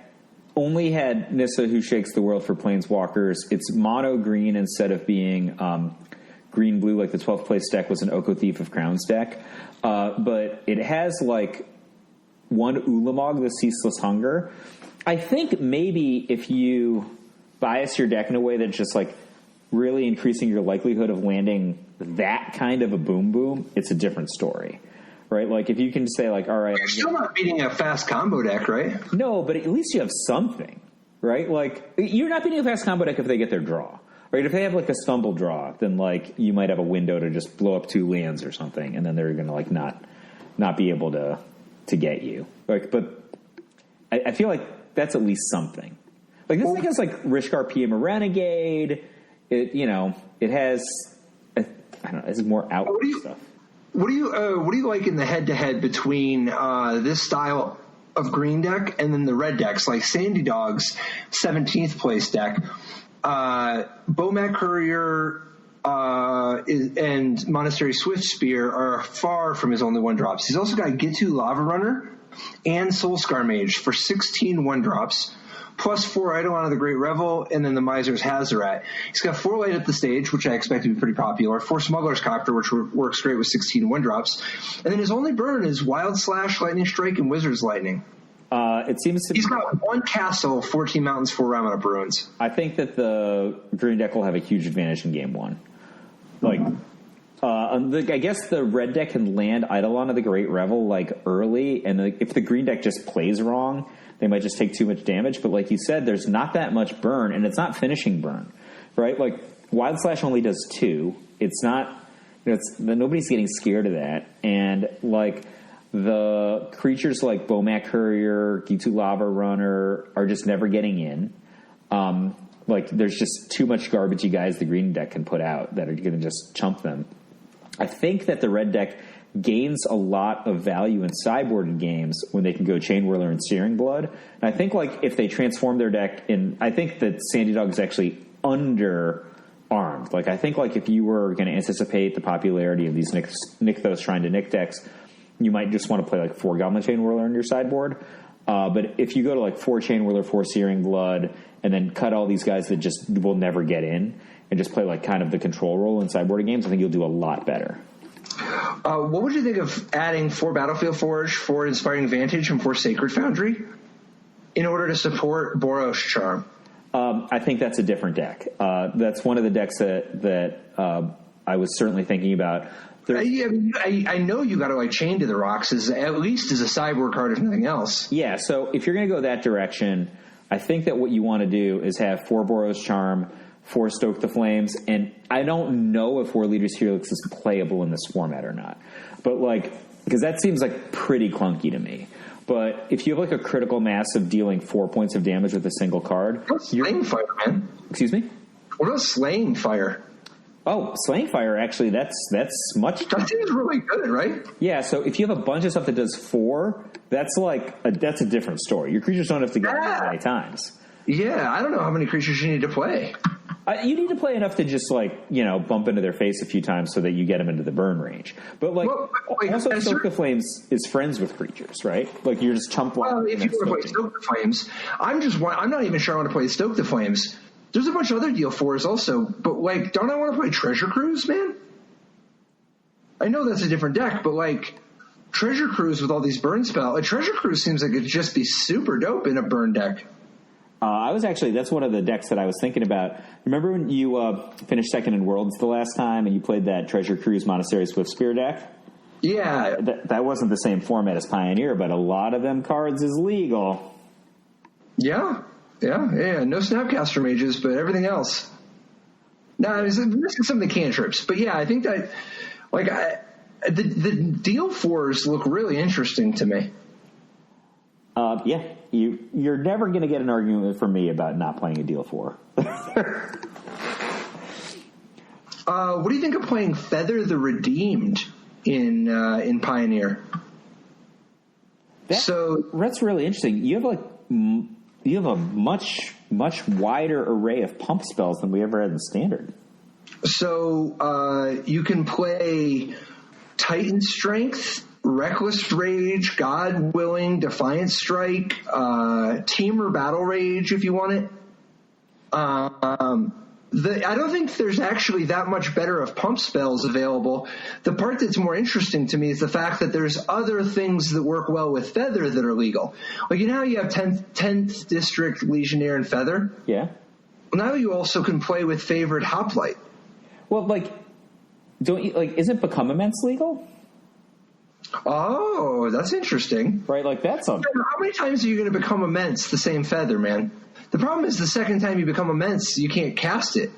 only had Nissa, Who Shakes the World for Planeswalkers. It's mono green instead of being green blue like the 12th place deck was an Oko Thief of Crowns deck. But it has like one Ulamog, the Ceaseless Hunger. I think maybe if you bias your deck in a way that's just like really increasing your likelihood of landing that kind of a boom, it's a different story, right? Like if you can say like, all right, you're still not beating a fast combo deck, right? No, but at least you have something, right? Like you're not beating a fast combo deck if they get their draw, right? If they have like a stumble draw, then like you might have a window to just blow up 2 lands or something, and then they're going to like not be able to get you. Like, but I feel like that's at least something. Like this thing has like Rishkar PM a Renegade. It has I don't know. It's more out stuff. What do you like in the head to head between this style of green deck and then the red decks like Sandy Dog's 17th place deck? Bomac Courier and Monastery Swift Spear are far from his only 1-drops. He's also got Gitu Lava Runner and Soulscar Mage for 16 1-drops, plus 4 Eidolon of the Great Revel, and then the Miser's Hazoret. He's got 4 Light Up the Stage, which I expect to be pretty popular, 4 Smuggler's Copter, which works great with 16 1-drops, and then his only burn is Wild Slash, Lightning Strike, and Wizard's Lightning. It seems to He's got 1 Castle, 14 Mountains, 4 Ramunap Ruins. I think that the green deck will have a huge advantage in game 1. Like, I guess the red deck can land Eidolon of the Great Revel like early, and if the green deck just plays wrong, they might just take too much damage. But like you said, there's not that much burn, and it's not finishing burn, right? Like Wild Slash only does 2. It's not, nobody's getting scared of that, and like the creatures like Bomac Courier, Gitu Lava Runner are just never getting in. Like there's just too much garbagey guys the green deck can put out that are going to just chump them. I think that the red deck gains a lot of value in sideboarded games when they can go Chain Whirler and Searing Blood. And I think like if they transform their deck I think that Sandy Dog is actually underarmed. Like I think like if you were going to anticipate the popularity of these Nykthos trying to Nick decks, you might just want to play like 4 Goblin Chain Whirler in your sideboard. But if you go to like 4 Chain Whirler, 4 Searing Blood, and then cut all these guys that just will never get in and just play like kind of the control role in sideboarding games, I think you'll do a lot better. What would you think of adding 4 Battlefield Forge, 4 Inspiring Vantage, and 4 Sacred Foundry in order to support Boros Charm? I think that's a different deck. That's one of the decks that I was certainly thinking about. I know you got to like Chain to the Rocks at least as a sideboard card, if nothing else. Yeah, so if you're going to go that direction, I think that what you want to do is have 4 Boros Charm, 4 Stoke the Flames, and I don't know if War Leader's Helix is playable in this format or not. But like, because that seems like pretty clunky to me. But if you have like a critical mass of dealing 4 points of damage with a single card, Slaying Fire, man. Excuse me? What about Slaying Fire? Oh, Slaying Fire, actually, that's much... That seems really good, right? Yeah, so if you have a bunch of stuff that does 4, that's that's a different story. Your creatures don't have to get many times. Yeah, I don't know how many creatures you need to play. You need to play enough to just bump into their face a few times so that you get them into the burn range. But also Stoke the Flames is friends with creatures, right? Like you're just chump. Well, if you want to play Stoke the Flames, I'm not even sure I want to play Stoke the Flames. There's a bunch of other deal 4s also, but don't I want to play Treasure Cruise, man? I know that's a different deck, but Treasure Cruise with all these burn spells, Treasure Cruise seems like it'd just be super dope in a burn deck. That's one of the decks that I was thinking about. Remember when you finished second in Worlds the last time and you played that Treasure Cruise Monastery Swiftspear deck? Yeah. That wasn't the same format as Pioneer, but a lot of them cards is legal. Yeah. No Snapcaster Mages, but everything else. No, it's missing some of the cantrips. But yeah, I think that, the deal 4s look really interesting to me. Yeah. You're never going to get an argument from me about not playing a deal 4. What do you think of playing Feather the Redeemed in Pioneer? That's really interesting. You have a much wider array of pump spells than we ever had in Standard. So you can play Titan Strength, Reckless Rage, God Willing, Defiant Strike, Team or Battle Rage if you want it. I don't think there's actually that much better of pump spells available. The part that's more interesting to me is the fact that there's other things that work well with Feather that are legal. You know how you have 10th District Legionnaire and Feather? Yeah. Well, now you also can play with Favored Hoplite. Well, isn't Become Immense legal? Oh, that's interesting. Right, that's something. How many times are you going to become immense the same Feather, man? The problem is the second time you become immense, you can't cast it.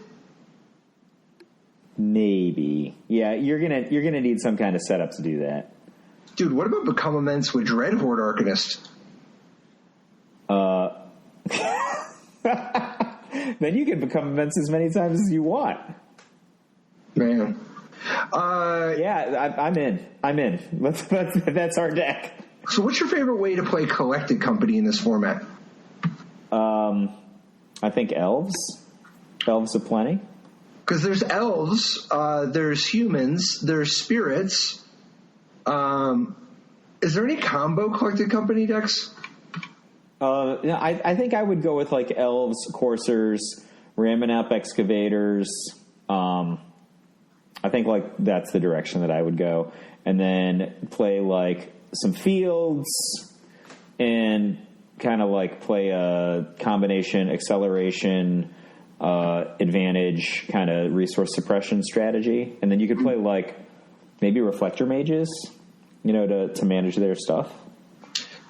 Maybe. Yeah, you're gonna need some kind of setup to do that. Dude, what about become immense with Dreadhorde Arcanist? Then you can become immense as many times as you want. Man. I'm in. That's our deck. So what's your favorite way to play Collected Company in this format? I think elves. Elves of plenty. Because there's elves, there's humans, there's spirits. Is there any combo Collected Company decks? I think I would go with elves, coursers, ramming up excavators. I think that's the direction that I would go, and then play some fields and kind of play a combination acceleration, advantage kind of resource suppression strategy, and then you could play maybe reflector mages, to manage their stuff.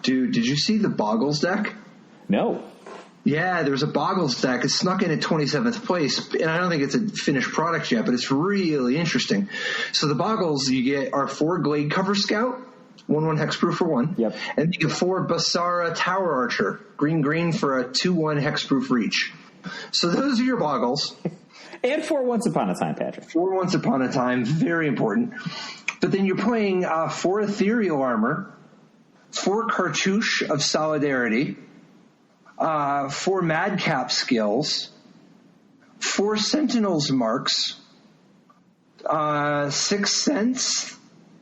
Dude, did you see the Boggles deck? No. Yeah, there's a Boggles deck. It's snuck in at 27th place, and I don't think it's a finished product yet, but it's really interesting. So the Boggles you get are 4 Glade Cover Scout, 1/1 hexproof for 1. Yep. And you get 4 Basara Tower Archer, green for a 2/1 hexproof reach. So those are your Boggles. And 4 Once Upon a Time, Patrick. 4 Once Upon a Time, very important. But then you're playing 4 Ethereal Armor, 4 Cartouche of Solidarity, 4 Madcap Skills, 4 Sentinel's Marks, 6 Sense,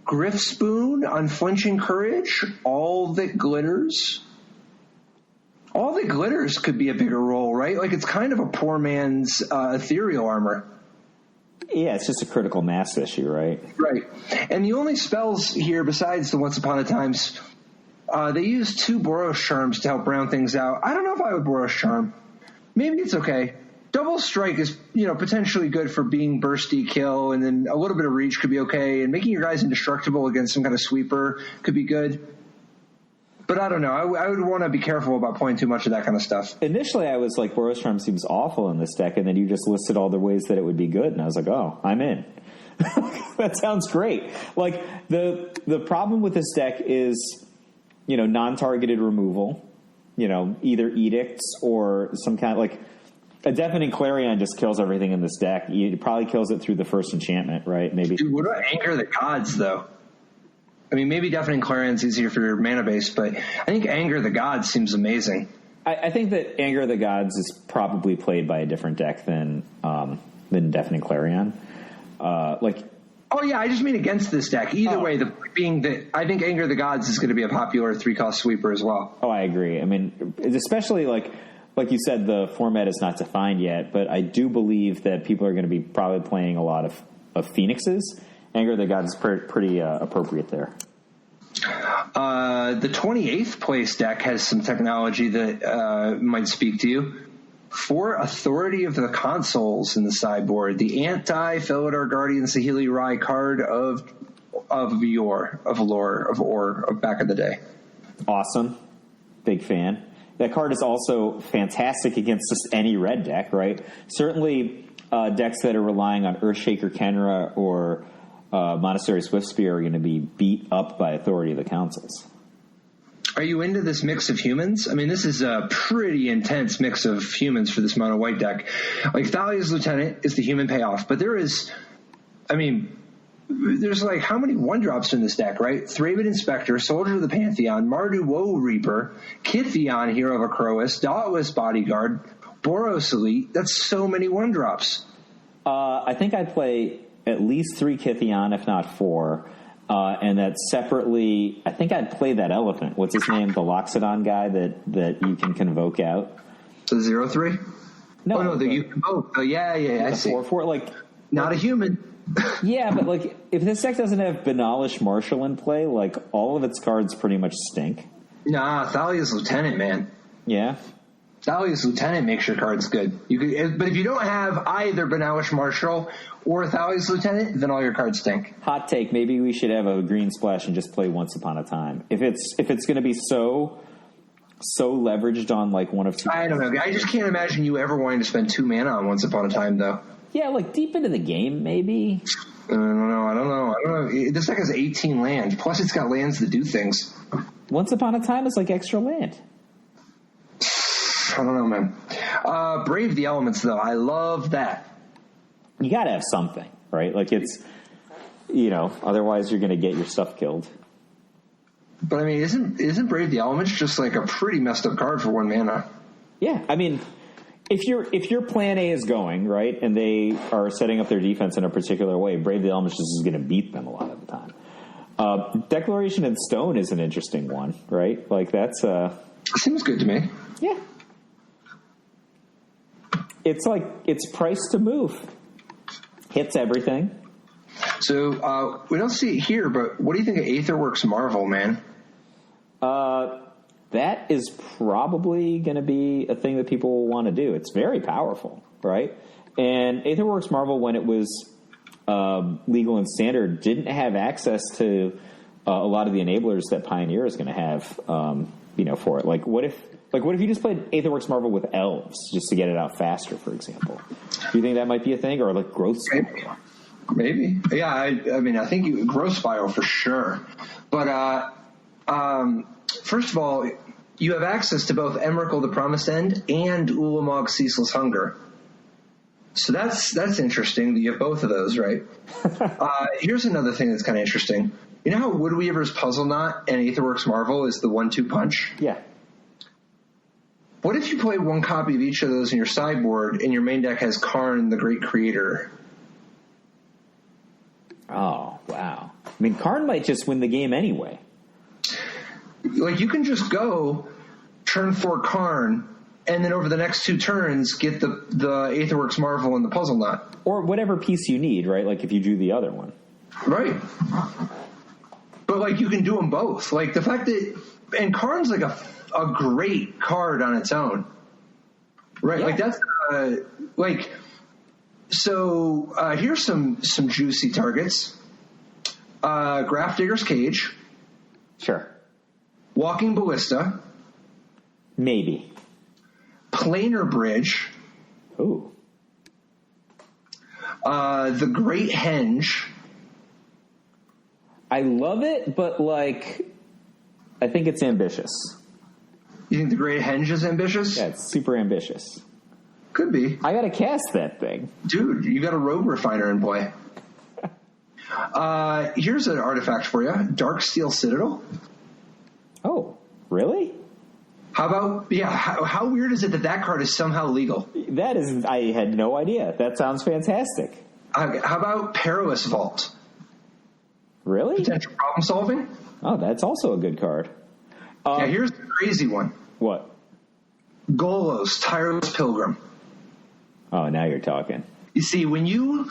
Griff Spoon, Unflinching Courage, All That Glitters. All That Glitters could be a bigger role, right? It's kind of a poor man's Ethereal Armor. Yeah, it's just a critical mass issue, right? Right. And the only spells here besides the Once Upon a Times, they use 2 Boros Charms to help round things out. I don't know if I would Boros Charm. Maybe it's okay. Double Strike is, potentially good for being bursty kill, and then a little bit of reach could be okay, and making your guys indestructible against some kind of sweeper could be good. But I don't know. I would want to be careful about playing too much of that kind of stuff. Initially, I was like, Boros Charm seems awful in this deck, and then you just listed all the ways that it would be good, and I was like, oh, I'm in. That sounds great. The problem with this deck is, non-targeted removal, either edicts or some kind of a Deafening Clarion just kills everything in this deck. It probably kills it through the first enchantment, right? Maybe. Dude, what about Anger the Gods, though? I mean, maybe Deafening Clarion's easier for your mana base, but I think Anger the Gods seems amazing. I think that Anger of the Gods is probably played by a different deck than Deafening Clarion. Oh, yeah, I just mean against this deck. Either way, the point being that I think Anger of the Gods is going to be a popular 3-cost sweeper as well. Oh, I agree. I mean, especially like you said, the format is not defined yet, but I do believe that people are going to be probably playing a lot of Phoenixes. Anger of the Gods is pretty appropriate there. The 28th place deck has some technology that might speak to you. For Authority of the Consoles in the sideboard, the anti-Felidar Guardian Saheeli Rai card of back in the day. Awesome. Big fan. That card is also fantastic against just any red deck, right? Certainly decks that are relying on Earthshaker Kenra or Monastery Swiftspear are going to be beat up by Authority of the Councils. Are you into this mix of humans? I mean, this is a pretty intense mix of humans for this mono white deck. Like, Thalia's Lieutenant is the human payoff, but there's like how many 1-drops in this deck, right? Thraben Inspector, Soldier of the Pantheon, Mardu Woe Reaper, Kithion, Hero of Akrois, Dauntless Bodyguard, Boros Elite. That's so many 1-drops. I think I'd play at least 3 Kithion, if not 4. And that separately, I think I'd play that elephant. What's his name? The Loxodon guy that you can convoke out. The 0/3? No, you convoke. Oh, yeah, I see. 4/4, like not a human. Yeah, but like if this deck doesn't have Banalish Marshal in play, like all of its cards pretty much stink. Nah, Thalia's Lieutenant, man. Yeah. Thalia's Lieutenant makes your cards good. But if you don't have either Banalish Marshal or Thalia's Lieutenant, then all your cards stink. Hot take: maybe we should have a green splash and just play Once Upon a Time. If it's going to be so leveraged on like one of two. I don't know. I just can't imagine you ever wanting to spend 2 mana on Once Upon a Time, though. Yeah, like deep into the game, maybe. I don't know. This deck has 18 lands. Plus, it's got lands that do things. Once Upon a Time is like extra land. I don't know, man. Brave the Elements, though. I love that. You got to have something, right? Like it's, otherwise you're going to get your stuff killed. But I mean, isn't Brave the Elements just like a pretty messed up card for 1 mana? Yeah, I mean, if your plan A is going right and they are setting up their defense in a particular way, Brave the Elements just is going to beat them a lot of the time. Declaration in Stone is an interesting one, right? Like that's seems good to me. Yeah. It's priced to move. Hits everything. So we don't see it here, but what do you think of Aetherworks Marvel, man? That is probably going to be a thing that people will want to do. It's very powerful, right? And Aetherworks Marvel, when it was legal and standard, didn't have access to a lot of the enablers that Pioneer is going to have, for it. Like, what if you just played Aetherworks Marvel with elves just to get it out faster, for example? Do you think that might be a thing, or like growth spiral? Maybe. Yeah, I mean, I think growth spiral for sure. But first of all, you have access to both Emrakul the Promised End and Ulamog Ceaseless Hunger. So that's interesting that you have both of those, right? Here's another thing that's kind of interesting. You know how Woodweaver's Puzzle Knot and Aetherworks Marvel is the 1-2 punch? Yeah. What if you play 1 copy of each of those in your sideboard and your main deck has Karn, the Great Creator? Oh, wow. I mean, Karn might just win the game anyway. Like, you can just go turn 4 Karn, and then over the next 2 turns, get the Aetherworks Marvel and the Puzzle Knot. Or whatever piece you need, right? Like, if you do the other one. Right. But, like, you can do them both. Like, the fact that... And Karn's, like, a great card on its own. Right? Yeah. Like, that's... So, here's some juicy targets. Grafdigger's Cage. Sure. Walking Ballista. Maybe. Planar Bridge. Ooh. The Great Henge. I love it, but, I think it's ambitious. You think the Great Henge is ambitious? Yeah, it's super ambitious. Could be. I gotta cast that thing. Dude, you got a Rogue Refiner in play. Here's an artifact for you. Dark Steel Citadel. Oh, really? How about, how weird is it that card is somehow legal? That is, I had no idea. That sounds fantastic. How about Perilous Vault? Really? Potential problem solving? Oh, that's also a good card. Here's the crazy one. What? Golos, Tireless Pilgrim. Oh, now you're talking. You see, when you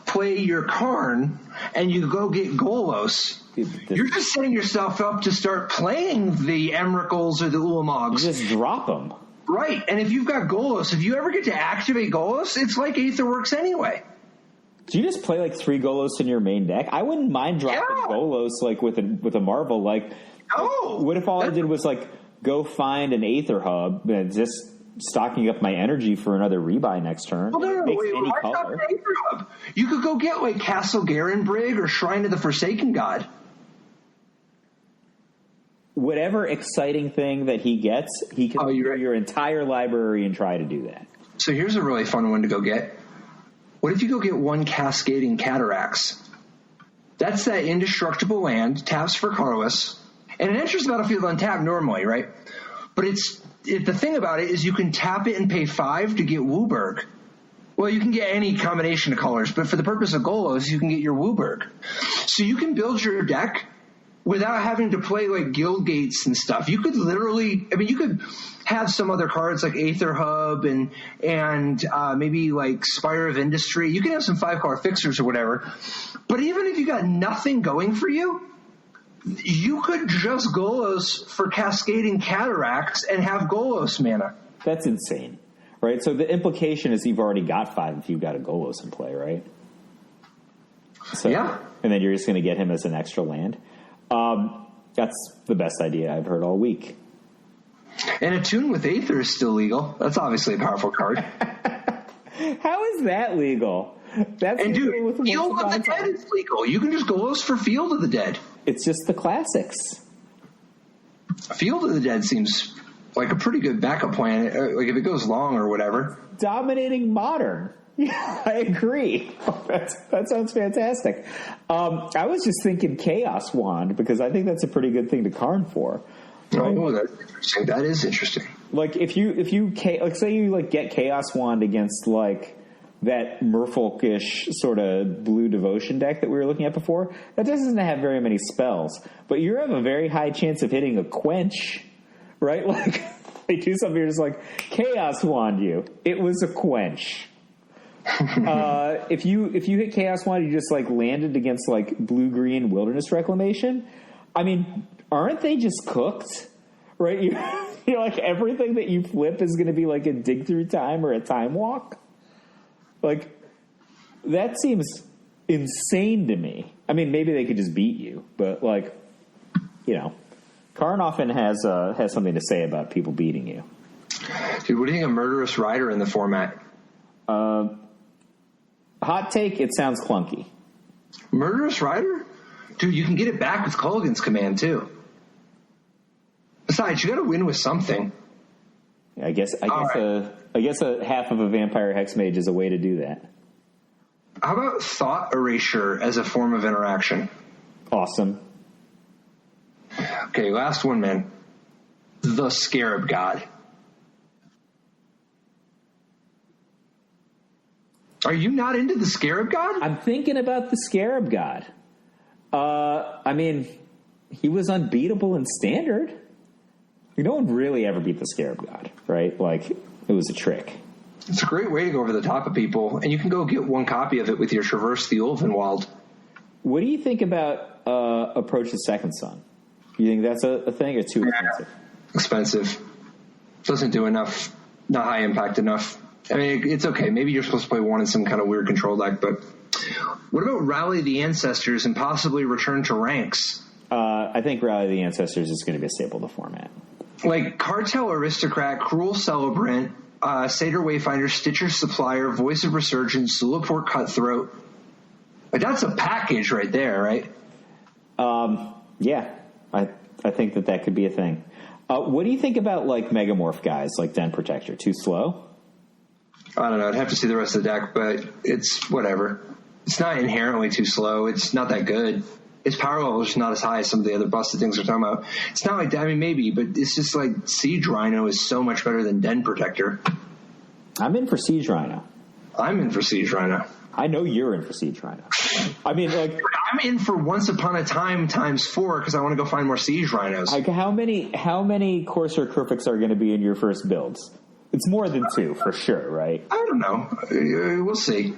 play your Karn and you go get Golos, you're just setting yourself up to start playing the Emrakuls or the Ulamogs. You just drop them. Right, and if you've got Golos, if you ever get to activate Golos, it's like Aetherworks anyway. Do you just play like 3 Golos in your main deck? I wouldn't mind dropping Golos like with a Marvel. Like, what if all I did was like go find an Aether Hub and just stocking up my energy for another rebuy next turn? Well, no, wait, why stop an Aether Hub? You could go get like Castle Garenbrig or Shrine of the Forsaken God. Whatever exciting thing that he gets, he can do your entire library and try to do that. So here's a really fun one to go get. What if you go get 1 Cascading Cataracts? That's that indestructible land, taps for colorless, and it enters the battlefield untapped normally, right? But the thing about it is you can tap it and pay 5 to get Wooburg. Well, you can get any combination of colors, but for the purpose of Golos, you can get your Wooburg. So you can build your deck without having to play like Guild Gates and stuff. You could literally, you could have some other cards like Aether Hub and maybe like Spire of Industry. You can have some 5-card fixers or whatever. But even if you got nothing going for you, you could just Golos for Cascading Cataracts and have Golos mana. That's insane, right? So the implication is you've already got 5 if you've got a Golos in play, right? So, yeah. And then you're just going to get him as an extra land. That's the best idea I've heard all week. And Attune with Aether is still legal. That's obviously a powerful card. How is that legal? That's and dude, Field of the Dead is legal. You can just Golos for Field of the Dead. It's just the classics. Field of the Dead seems like a pretty good backup plan, like if it goes long or whatever. Dominating Modern. Yeah, I agree. That sounds fantastic. I was just thinking Chaos Wand because I think that's a pretty good thing to Karn for. Right? Oh, that's interesting. That is interesting. Like if you like say you like get Chaos Wand against like that Merfolkish sort of blue devotion deck that we were looking at before, that doesn't have very many spells, but you have a very high chance of hitting a quench, right? Like they do something, you're just like Chaos Wand you. It was a quench. If you hit Chaos Wand, you just like landed against like blue-green Wilderness Reclamation. I mean, aren't they just cooked? Right? You're like everything that you flip is going to be like a dig through time or a time walk. Like that seems insane to me. I mean, maybe they could just beat you, but like, you know, Karn often has something to say about people beating you. Dude, what do you think of Murderous Rider in the format? Hot take, it sounds clunky. Murderous Rider? Dude, you can get it back with Culligan's Command, too. Besides, you got to win with something. I guess a half of a Vampire Hexmage is a way to do that. How about Thought Erasure as a form of interaction? Awesome. Okay, last one, man. The Scarab God. Are you not into the Scarab God? I'm thinking about the Scarab God. I mean, he was unbeatable in Standard. No one really ever beat the Scarab God, right? Like, it was a trick. It's a great way to go over the top of people, and you can go get 1 copy of it with your Traverse the Ulvenwald. What do you think about Approach the Second Son? You think that's a thing or too expensive? Expensive. Doesn't do enough. Not high impact enough. I mean, it's okay. Maybe you're supposed to play 1 in some kind of weird control deck, but what about Rally the Ancestors and possibly Return to Ranks? I think Rally the Ancestors is going to be a staple of the format. Like Cartel Aristocrat, Cruel Celebrant, Satyr Wayfinder, Stitcher Supplier, Voice of Resurgence, Zulaport Cutthroat. Like, that's a package right there, right? Yeah. I think that could be a thing. What do you think about like Megamorph guys like Den Protector? Too slow? I don't know. I'd have to see the rest of the deck, but it's whatever. It's not inherently too slow. It's not that good. its power level is just not as high as some of the other busted things we're talking about. It's not like that. I mean, maybe, but it's just like Siege Rhino is so much better than Den Protector. I'm in for Siege Rhino. I'm in for Siege Rhino. I know you're in for Siege Rhino. I mean, like, I'm in for Once Upon a Time ×4 because I want to go find more Siege Rhinos. Like, how many Corsair Kerfix are going to be in your first builds? It's more than 2 for sure, right? I don't know. We'll see.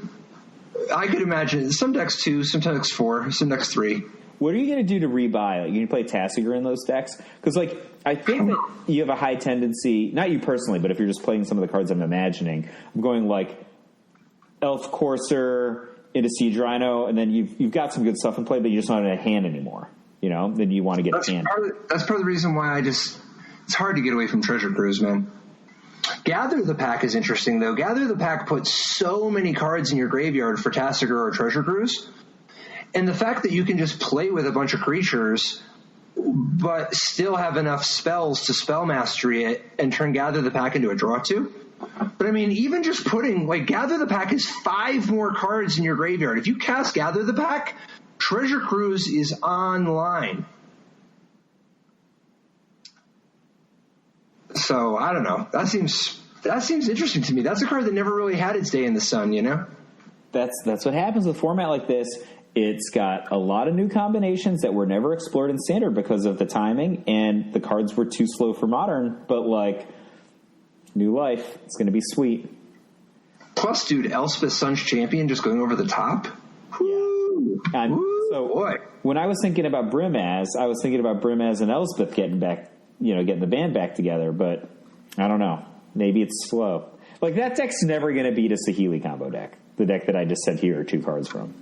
I could imagine some decks 2, some decks 4, some decks 3. What are you going to do to rebuy? Like, you can play Tassiger in those decks? Because, like, I think that you have a high tendency, not you personally, but if you're just playing some of the cards I'm imagining, I'm going, like, Elf Corsair into Siege Rhino, and then you've got some good stuff in play, but you just don't have a hand anymore. You know? Then you want to get a hand. That's part of the reason why it's hard to get away from Treasure Cruise, man. Gather the Pack is interesting, though. Gather the Pack puts so many cards in your graveyard for Tassiger or Treasure Cruise. And the fact that you can just play with a bunch of creatures but still have enough spells to spell mastery it and turn Gather the Pack into a draw 2. But I mean, even just putting, like, Gather the Pack is 5 more cards in your graveyard. If you cast Gather the Pack, Treasure Cruise is online. So, I don't know. That seems interesting to me. That's a card that never really had its day in the sun, you know? That's what happens with a format like this. It's got a lot of new combinations that were never explored in Standard because of the timing, and the cards were too slow for Modern, but, like, new life. It's going to be sweet. Plus, dude, Elspeth Sun's Champion just going over the top? Woo. So, boy. When I was thinking about Brimaz, I was thinking about Brimaz and Elspeth getting the band back together, but I don't know. Maybe it's slow. Like, that deck's never going to beat a Saheeli combo deck. The deck that I just said here are 2 cards from.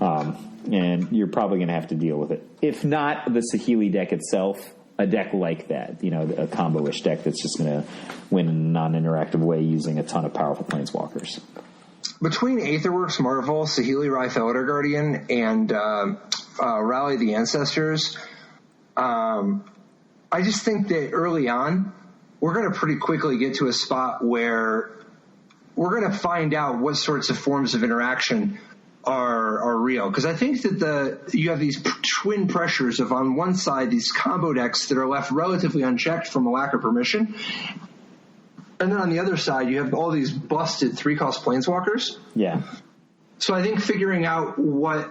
And you're probably going to have to deal with it. If not the Saheeli deck itself, a deck like that, a combo-ish deck that's just going to win in a non-interactive way using a ton of powerful planeswalkers. Between Aetherworks Marvel, Saheeli Rife Elder Guardian, and Rally the Ancestors, I just think that early on, we're going to pretty quickly get to a spot where we're going to find out what sorts of forms of interaction are real. Because I think that you have these twin pressures of, on one side, these combo decks that are left relatively unchecked from a lack of permission. And then on the other side, you have all these busted 3-cost planeswalkers. Yeah. So I think figuring out what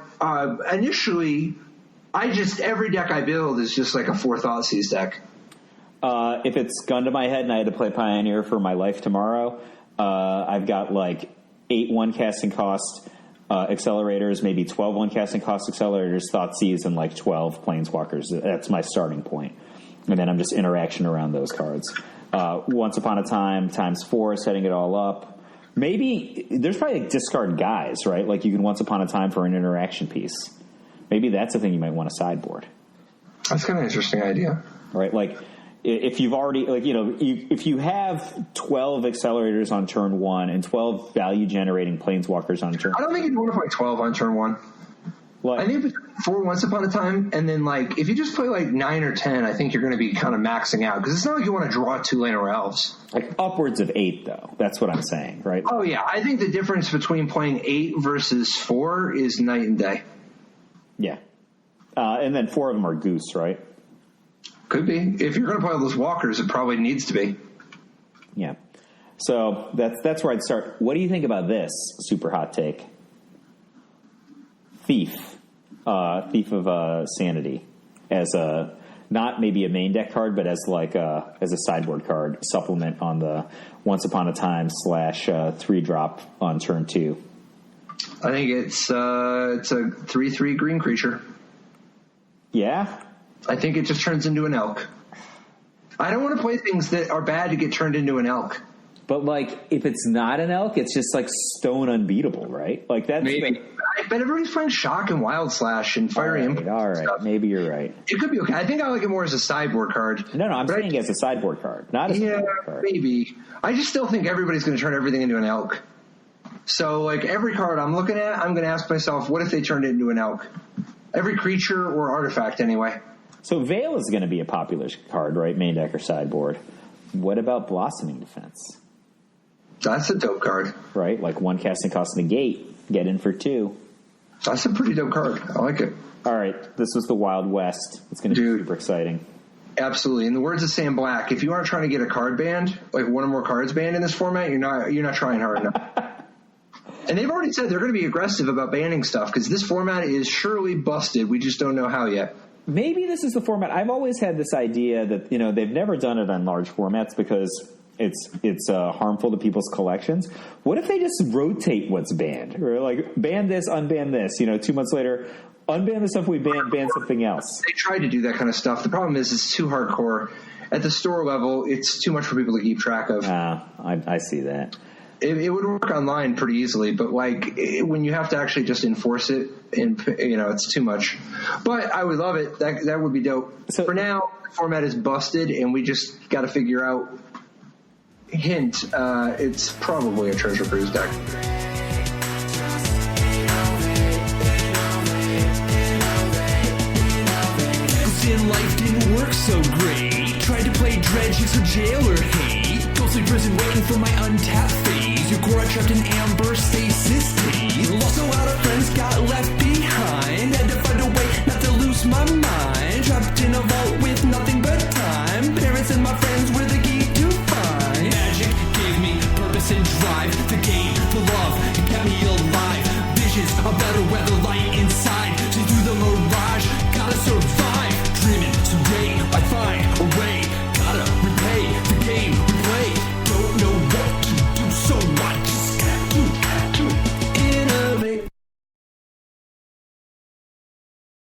initially, every deck I build is just like a 4 Thoughtseize deck. If it's gun to my head and I had to play Pioneer for my life tomorrow, I've got like 8 1-casting cost accelerators, maybe 12 1-casting cost accelerators, Thoughtseize, and like 12 planeswalkers. That's my starting point. And then I'm just interaction around those cards. Once Upon a Time ×4, setting it all up. Maybe there's probably like discard guys, right? Like you can Once Upon a Time for an interaction piece. Maybe that's a thing you might want to sideboard. That's kind of an interesting idea. Right? Like if you've already, if you have 12 accelerators on turn 1 and 12 value generating planeswalkers on turn, I don't think you'd want to play 12 on turn 1. What? I think 4 Once Upon a Time, and then like if you just play like 9 or 10, I think you're going to be kind of maxing out because it's not like you want to draw 2 Lane or Elves. Like upwards of 8, though. That's what I'm saying, right? Oh yeah, I think the difference between playing 8 versus 4 is night and day. Yeah, and then 4 of them are Goose, right? Could be. If you're going to play all those walkers, it probably needs to be. Yeah. So that's where I'd start. What do you think about this super hot take? Thief of Sanity, as a not maybe a main deck card, but as like as a sideboard card supplement on the Once Upon a Time / 3-drop on turn 2. I think it's a 3/3 green creature. Yeah. I think it just turns into an elk. I don't want to play things that are bad to get turned into an elk. But, like, if it's not an elk, it's just, like, stone unbeatable, right? Like, that's... Maybe. But everybody's playing Shock and Wild Slash and Fiery Impulse. All right. Maybe you're right. It could be okay. I think I like it more as a sideboard card. No, I'm saying as a sideboard card, not as a sideboard card. Maybe. I just still think everybody's going to turn everything into an elk. So, like, every card I'm looking at, I'm going to ask myself, what if they turned it into an elk? Every creature or artifact, anyway. So Veil is going to be a popular card, right? Main deck or sideboard. What about Blossoming Defense? That's a dope card. Right? Like 1 casting cost negate, get in for 2. That's a pretty dope card. I like it. All right, this was the Wild West. It's going to be super exciting. Absolutely. In the words of Sam Black, if you aren't trying to get a card banned, like one or more cards banned in this format, you're not trying hard enough. And they've already said they're going to be aggressive about banning stuff because this format is surely busted. We just don't know how yet. Maybe this is the format. I've always had this idea that, they've never done it on large formats because it's harmful to people's collections. What if they just rotate what's banned? Or like ban this, unban this, 2 months later, unban the stuff we banned, ban something else. They tried to do that kind of stuff. The problem is it's too hardcore. At the store level, it's too much for people to keep track of. I see that. It would work online pretty easily, but when you have to actually just enforce it, and it's too much. But I would love it. That would be dope. So, for now, the format is busted, and we just got to figure out. Hint: it's probably a Treasure Cruise deck. Life didn't work so great. Tried to play dredge, it's a jailer hate. Ghostly prison waiting for my untapped phase. Your core trapped in amber stasis state. Lost a lot of friends, got left behind.